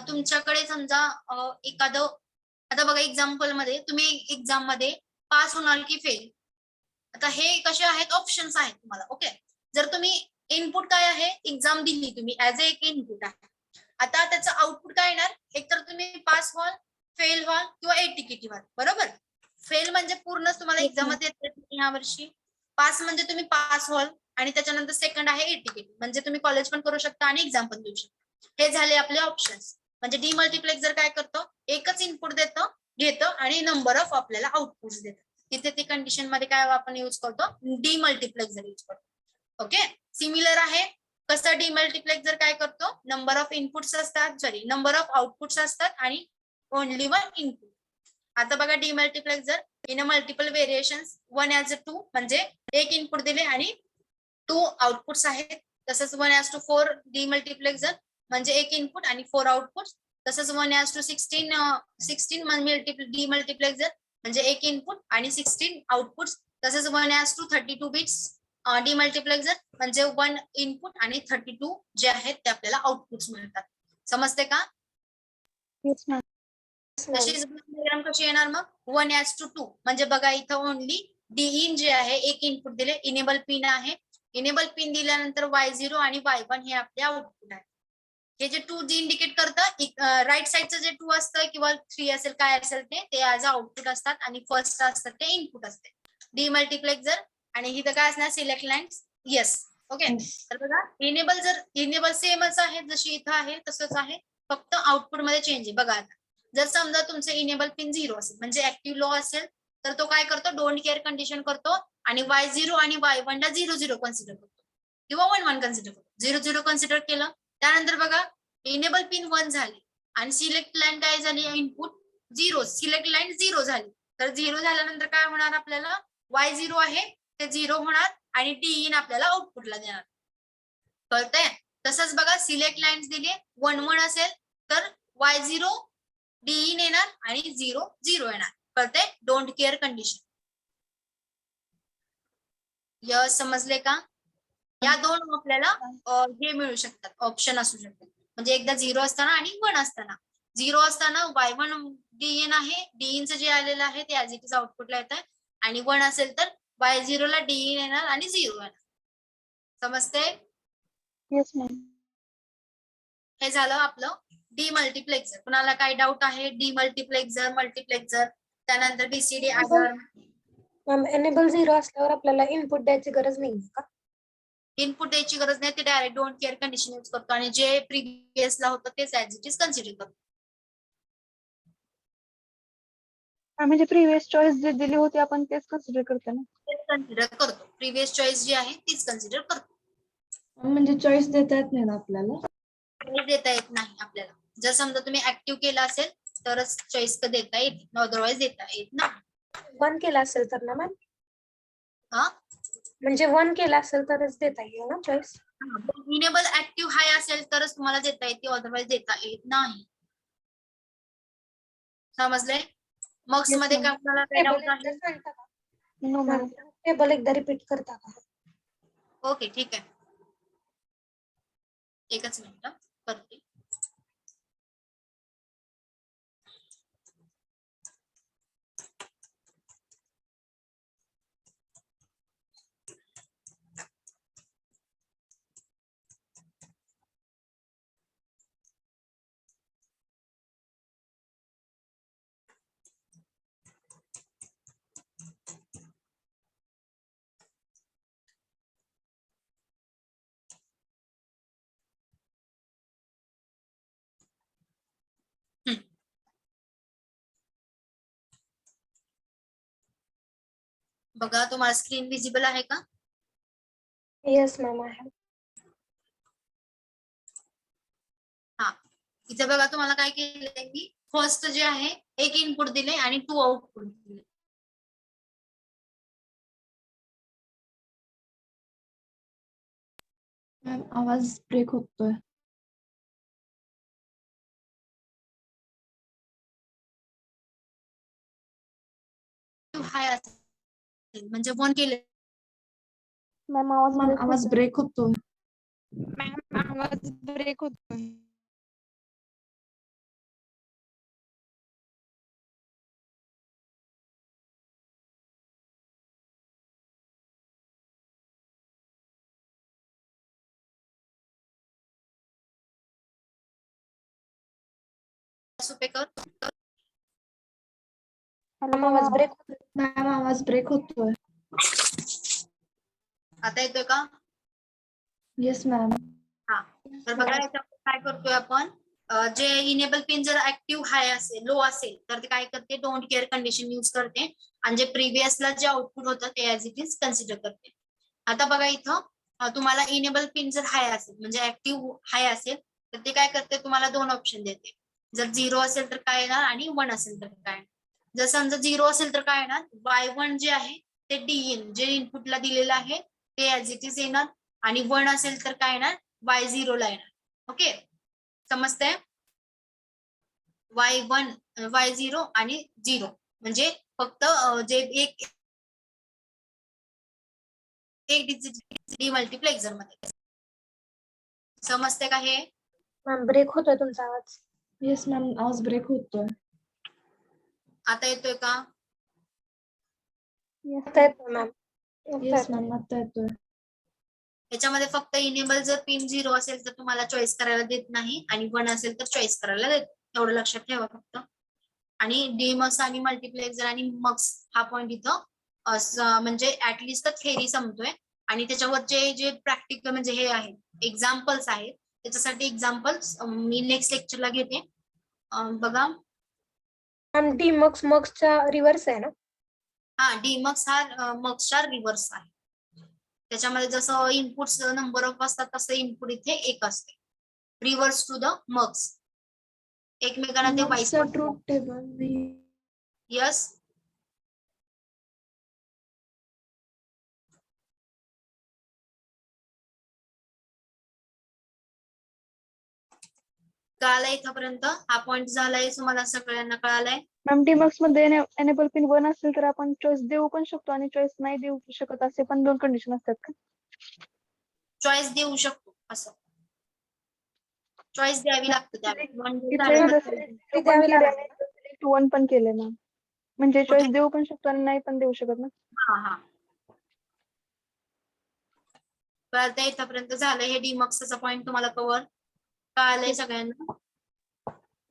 तुमच्याकडे समजा एखादं, आता बघा एक्झाम्पल मध्ये तुम्ही एक्झाम मध्ये पास होणार की फेल, आता हे कसे आहेत ऑप्शन्स आहेत तुम्हाला. ओके, जर तुम्ही इनपुट काय आहे एक्झाम दिली तुम्ही ऍज अ एक इनपुट आहे. आता त्याचं आउटपुट काय येणार, एकतर तुम्ही पास व्हाल, फेल व्हाल किंवा एटीकेटी व्हाल. बरोबर, फेल म्हणजे पूर्णच तुम्हाला एक्झाम मध्ये येते या वर्षी, पास म्हणजे तुम्ही पास व्हाल आणि त्याच्यानंतर सेकंड आहे एटीकेटी म्हणजे तुम्ही कॉलेज पण करू शकता आणि एक्झाम पण देऊ शकता. हे झाले आपले ऑप्शन्स. म्हणजे डीमल्टिप्लेक्सर काय करतो, एकच इनपुट घेतो आणि नंबर ऑफ आपल्याला आउटपुट्स देतो. तिथे ती कंडिशन मध्ये काय आपण यूज करतो, डीमल्टिप्लेक्सर यूज करतो. ओके, सिमिलर आहे. कसं डीमल्टिप्लेक्सर काय करतो, नंबर ऑफ इनपुट्स असतात, सॉरी नंबर ऑफ आउटपुट्स असतात आणि ओनली वन इनपुट. आता बघा डीमल्टिप्लेक्सर इन मल्टिपल व्हेरिएशन्स 1:2 म्हणजे एक इनपुट दिले आणि 2 आउटपुट्स आहेत. तसंच 1:4 डीमल्टिप्लेक्सर म्हणजे एक इनपुट आणि 4 आउटपुट. तसंच 1:16 डीमल्टिप्लेक्सर म्हणजे एक इनपुट आणि 16 आउटपुट. तसंच 1:32 बिट्स डीमल्टिप्लेक्सर म्हणजे 1 इनपुट आणि 32 जे आहेत ते आपल्याला आउटपुट्स मिळतात. समजते का? Yes, ma'am. तशीच कशी येणार मग 1:2 म्हणजे बघा इथं ओनली डी इन जे आहे एक इनपुट दिले, इनेबल पिन आहे. इनेबल पिन दिल्यानंतर Y0 आणि Y1 हे आपले आउटपुट आहे. हे जे 2 जे इंडिकेट करतं राईट साईडचं जे 2 असतं किंवा 3 असेल काय असेल ते ऍज आउटपुट असतात आणि फर्स्ट असतात ते इनपुट असते. डीमल्टिप्लेक्सर आणि इथं काय असणार सिलेक्ट लाईन्स. Yes, okay. तर बघा इनेबल सेमच आहे जशी इथं आहे तसंच आहे, फक्त आउटपुट मध्ये चेंज आहे. बघा आता जर समजा तुमचं इनेबल पिन 0 असेल म्हणजे ऍक्टिव्ह लो असेल तर तो काय करतो, डोंट केअर कंडिशन करतो आणि Y0 आणि Y1 ला 0-0 कन्सिडर करतो किंवा 1-1 कन्सिडर करतो. 0-0 कन्सिडर केलं त्यानंतर बघा इनेबल पिन 1 झाली आणि सिलेक्ट लाईन काय झाली इनपुट 0, सिलेक्ट लाईन 0 झाली. तर 0 झाल्यानंतर काय होणार आपल्याला Y0 आहे ते 0 होणार आणि डी इन आपल्याला आउटपुटला देणार. कळतंय? तसंच बघा सिलेक्ट लाईन्स दिली 1-1 असेल तर Y0 डी इन येणार आणि 0-0 येणार. कळतंय? Don't care condition. यस, समजले का? या दोन आपल्याला हे मिळू शकतात, ऑप्शन असू शकतात. म्हणजे एकदा 0 असताना आणि 1 असताना. 0 असताना Y1 डी इन आहे, डी इनचं जे आलेलं आहे ते ऍज इट इज आउटपुटला येत आहे आणि 1 असेल तर Y0 ला डी इन येणार आणि 0 येणार. समजते? Yes, ma'am. हे झालं आपलं डीमल्टिप्लेक्सर. कुणाला काही डाऊट आहे डीमल्टिप्लेक्सर, मल्टिप्लेक्सर, त्यानंतर बीसीडी ऍडर. मॅम एनेबल 0 असल्यावर आपल्याला इनपुट द्यायची गरज नाही का? इनपुट द्यायची गरज नाही, ते direct don't care condition use करतो आणि जे प्रिव्हियसला होतं तेच ऍज इट इज कन्सिडर करतो. म्हणजे प्रिव्हियस चॉईस जे दिली होती आपण तेच कन्सिडर करतो ना. तेच कन्सिडर करतो. प्रिव्हियस चॉईस जी आहे तीच कन्सिडर करतो. म्हणजे चॉईस देता येत नाही ना आपल्याला? चॉईस देता येत नाही आपल्याला. जर समजा तुम्ही ऍक्टिव्ह केला असेल तरच चॉईस देता येते, अदरवाईज देता येत नाही. 1 केला असेल तर ना मॅम, हा, म्हणजे 1 केला असेल तरच देता येईल ना चॉईस. इनेबल ऍक्टिव्ह हाय असेल तरच तुम्हाला देता येते, अदरवाईज देता येत नाही. समजले? मॉक्स Yes, मध्ये ma'am. काय आपल्याला काही डाऊट आहे? सांगता का? No ma'am. टेबल एकदा रिपीट करता का? ओके, ठीक आहे. एकच मिनिट करते. बघा तुम्हाला स्क्रीन विजिबल आहे का? येस मॅम आहे. हा, इथे बघा तुम्हाला काय केलंय की फर्स्ट जे आहे एक इनपुट दिले आणि 2 आउटपुट दिले. मॅम आवाज ब्रेक होतोय. हाय असेल म्हणजे 1 केले. मॅम आवाज मॅम break आवाज होतोय. ब्रेक होतोय. मॅम आवाज ब्रेक होतोय. सुपेकर हॅलो मॅम आवाज ब्रेक मॅम आवाज ब्रेक होतोय. आता येतोय का? Yes ma'am. हा, तर बघा याच्यामध्ये काय करतोय आपण जे इनेबल पिन जर ऍक्टिव्ह हाय असेल लो असेल तर ते काय करते डोंट केअर कंडिशन यूज करते आणि जे प्रिव्हियसला जे आउटपुट होतं ते ऍज इट इज कन्सिडर करते. आता बघा इथं तुम्हाला इनेबल पिन जर हाय असेल म्हणजे ऍक्टिव्ह हाय असेल तर ते काय करते तुम्हाला 2 ऑप्शन देते. जर 0 असेल तर काय येणार आणि 1 असेल तर काय. जर समजा 0 असेल तर काय येणार y1 जे आहे ते इन जे इनपुटला दिलेलं आहे ते ऍज इट इज येणार आणि 1 असेल तर काय येणार y0 ला येणार. ओके, समजतंय? y1 y0 आणि 0 म्हणजे फक्त जे एक डिजिट डीमल्टिप्लेक्सर मध्ये. समजते का हे? मॅम ब्रेक होतोय तुमचा आवाज. येस मॅम आवाज ब्रेक होतोय. आता येतोय का? Yes, आता येतोय मॅम. आता येस येतोय. मॅम आता येतोय. याच्यामध्ये फक्त इनेबल जर पिन 0 असेल तर तुम्हाला चॉईस करायला देत नाही आणि 1 असेल तर चॉईस करायला देत. एवढं लक्षात ठेवा फक्त. आणि डीमक्स आणि मल्टिप्लेक्सर आणि मक्स हा पॉईंट इथं म्हणजे ऍटलिस्ट थेरी समजतोय आणि त्याच्यावरचे जे प्रॅक्टिकल म्हणजे हे आहे एक्झाम्पल्स आहेत त्याच्यासाठी एक्झाम्पल्स मी नेक्स्ट लेक्चरला घेते. बघा मॅम डी मक्सच्या रिव्हर्स आहे ना? हा, डीमक्स हा मक्सच्या रिव्हर्स आहे. त्याच्यामध्ये जसं इनपुट्स नंबर ऑफ असतात तसं इनपुट इथे एक असते. रिव्हर्स टू द मक्स एकमेकांना ते वाईस मगचा ट्रूथ टेबल यस. कळालंय इथपर्यंत? हा पॉइंट झालाय तुम्हाला सगळ्यांना कळालाय? मॅम डीमक्स मध्ये एनेबल पिन 1 असेल तर आपण चॉईस देऊ पण शकतो आणि चॉईस नाही देऊ शकत असे पण 2 कंडिशन असतात का? चॉईस देऊ शकतो असं. चॉईस द्यावी लागते इथे त्यावेळेस. जसं ती 2 पण द्यावी केले लागते. आणि सिलेक्ट 1 पण केले ना, म्हणजे कुठे? चॉईस देऊ पण शकतो आणि नाही पण देऊ शकत ना. हा हा, कळतंय इथपर्यंत झालं. हे डीमक्सचा पॉइंट तुम्हाला कव्हर कळालंय सगळ्यांना?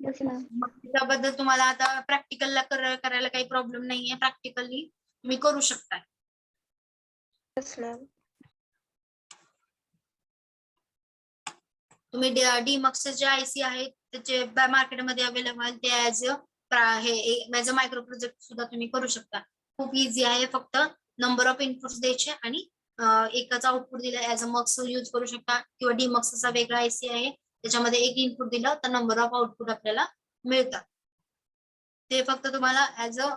Yes ma'am. मग त्याबद्दल तुम्हाला आता प्रॅक्टिकलला करायला काही प्रॉब्लेम नाहीये. प्रॅक्टिकली तुम्ही करू शकता. Yes ma'am. तुम्ही डीमक्स जे आयसी आहेत त्याचे मार्केटमध्ये अवेलेबल ते ऍज अ मायक्रो प्रोजेक्ट सुद्धा तुम्ही करू शकता. खूप इझी आहे. फक्त नंबर ऑफ इनपुट्स द्यायचे आणि एकाचा आउटपुट दिला ऍज अ मक्स यूज करू शकता किंवा डीमक्सचा वेगळा आयसी आहे त्याच्यामध्ये एक इनपुट दिलं तर नंबर ऑफ आउटपुट आपल्याला मिळतात. ते फक्त तुम्हाला ऍज अ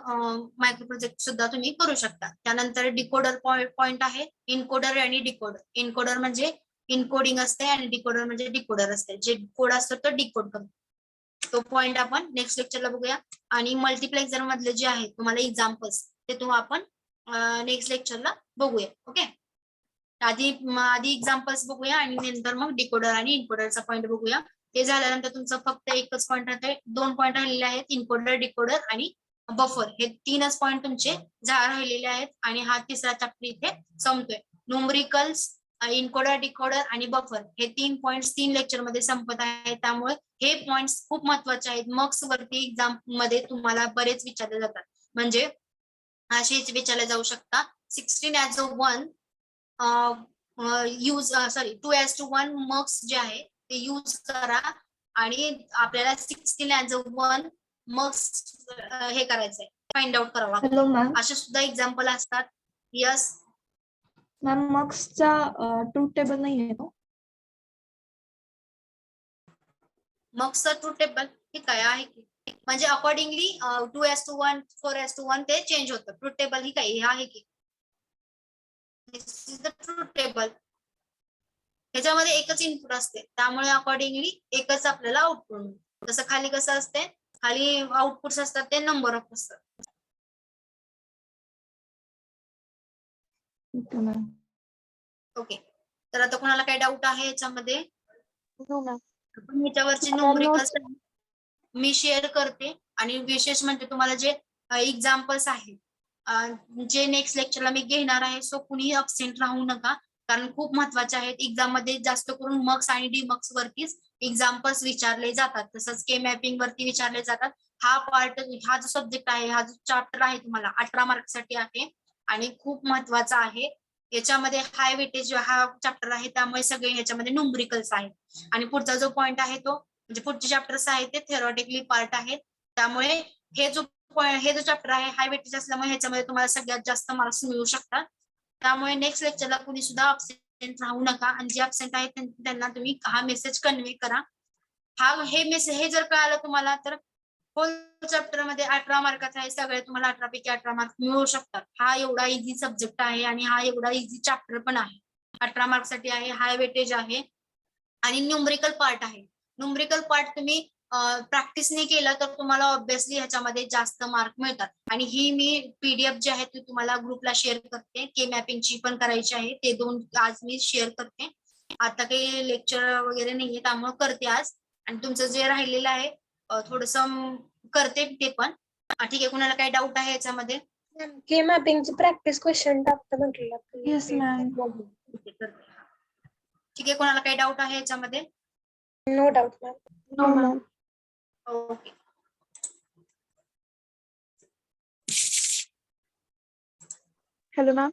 मायक्रो प्रोजेक्ट सुद्धा तुम्ही करू शकता. त्यानंतर डिकोडर पॉइंट आहे. इनकोडर आणि डिकोडर. इनकोडर म्हणजे इनकोडिंग असते आणि डिकोडर म्हणजे डिकोडर असते. जे कोड असतो तो डिकोड करतो. तो पॉइंट आपण नेक्स्ट लेक्चरला बघूया. आणि मल्टिप्लेक्सर मधले जे आहेत तुम्हाला एक्झाम्पल्स ते तुम्हाला आपण नेक्स्ट लेक्चरला बघूया. ओके, आधी एक्झाम्पल्स बघूया आणि नंतर मग डिकोडर आणि इनकोडरचा पॉइंट बघूया. ते झाल्यानंतर तुमचं फक्त एकच पॉइंट राहतोय. 2 पॉइंट राहिलेले आहेत इनकोडर, डिकोडर आणि बफर. हे 3च पॉइंट तुमचे राहिलेले आहेत आणि हा तिसरा चॅप्टर इथे संपतोय. न्यूमरिकल्स, इनकोडर, डिकोडर आणि बफर हे 3 पॉइंट्स 3 लेक्चर मध्ये संपत आहेत. त्यामुळे हे पॉइंट्स खूप महत्वाचे आहेत. मक्स वरती एक्झाम मध्ये तुम्हाला बरेच विचारले जातात. म्हणजे असेच विचारले जाऊ शकता 16:1 यूज 2:1 मक्स जे आहे ते यूज करा आणि आपल्याला 16:1 मक्स हे करायचंय फाइंड आउट करावं हॅलो लागतं. मॅम. असे सुद्धा एक्झाम्पल असतात. यस. मॅम मक्सचा ट्रूथ टेबल नाही आहे तो. मगचं ट्रू टेबल हे काय आहे की म्हणजे अकॉर्डिंगली 2:1 4:1 ते चेंज होतं. ट्रू टेबल ही काही हे आहे की दिस इज द ट्रू टेबल. ह्याच्यामध्ये एकच इनपुट असते त्यामुळे अकॉर्डिंगली एकच आपल्याला आउटपुट मिळतं. तसं खाली कसं असते, खाली आउटपुट्स असतात ते नंबर ऑफ असतात. Okay ma'am. ओके, तर आता कोणाला काही डाऊट आहे याच्यामध्ये? हो मॅम. आपण ह्याच्यावरची आता न्यूमरिकल्स notes- मी शेअर करते आणि विशेष म्हणजे तुम्हाला जे एक्झाम्पल्स आहेत जे नेक्स्ट लेक्चरला मी घेणार आहे, सो कुणीही अबसेंट राहू नका कारण खूप महत्वाचे आहेत. एक्झाम मध्ये जास्त करून मक्स आणि डीमक्स वरतीच एक्झाम्पल्स विचारले जातात, तसंच के मॅपिंग वरती विचारले जातात. हा पार्ट, हा जो सब्जेक्ट आहे, हा जो चॅप्टर आहे तुम्हाला 18 मार्कसाठी आहे आणि खूप महत्वाचा आहे. याच्यामध्ये हाय वेटेज हा चॅप्टर आहे त्यामुळे सगळे याच्यामध्ये न्यूमरिकल्स आहेत. आणि पुढचा जो पॉइंट आहे तो म्हणजे पुढचे चॅप्टर्स आहेत ते थेरॉटिकली पार्ट आहेत. त्यामुळे हे जो चॅप्टर आहे हाय वेटेज असल्यामुळे ह्याच्यामध्ये तुम्हाला सगळ्यात जास्त मार्क्स मिळू शकतात. त्यामुळे नेक्स्ट लेक्चरला कुणी सुद्धा अबसेंट राहू नका आणि जे अबसेंट आहेत त्यांना तुम्ही हा मेसेज कन्वे करा. हे जर कळालं तुम्हाला तर होल चॅप्टर मध्ये 18 मार्काचा आहे, सगळे तुम्हाला 18 पैकी 18 मार्क मिळू शकतात. हा एवढा इझी सब्जेक्ट आहे आणि हा एवढा इझी चॅप्टर पण आहे. 18 मार्कसाठी आहे, हाय वेटेज आहे आणि न्यूमरिकल पार्ट आहे. न्यूमरिकल पार्ट तुम्ही प्रॅक्टिसने केला तर तुम्हाला ऑब्व्हियसली ह्याच्यामध्ये जास्त मार्क मिळतात. आणि ही मी पीडीएफ जी आहे ती तुम्हाला ग्रुपला शेअर करते. के मॅपिंगची पण करायची आहे, ते 2 आज मी शेअर करते. आता काही लेक्चर वगैरे नाहीये त्यामुळे करते आज. आणि तुमचं जे राहिलेलं आहे थोडंसं करते ते पण. ठीक आहे, कुणाला काही डाऊट आहे याच्यामध्ये? के मॅपिंगची प्रॅक्टिस क्वेश्चन टाकतं म्हटलं. Yes ma'am. ठीक आहे, कोणाला काही डाऊट आहे याच्यामध्ये? No doubt ma'am. हो मॅम. ओके. Hello ma'am.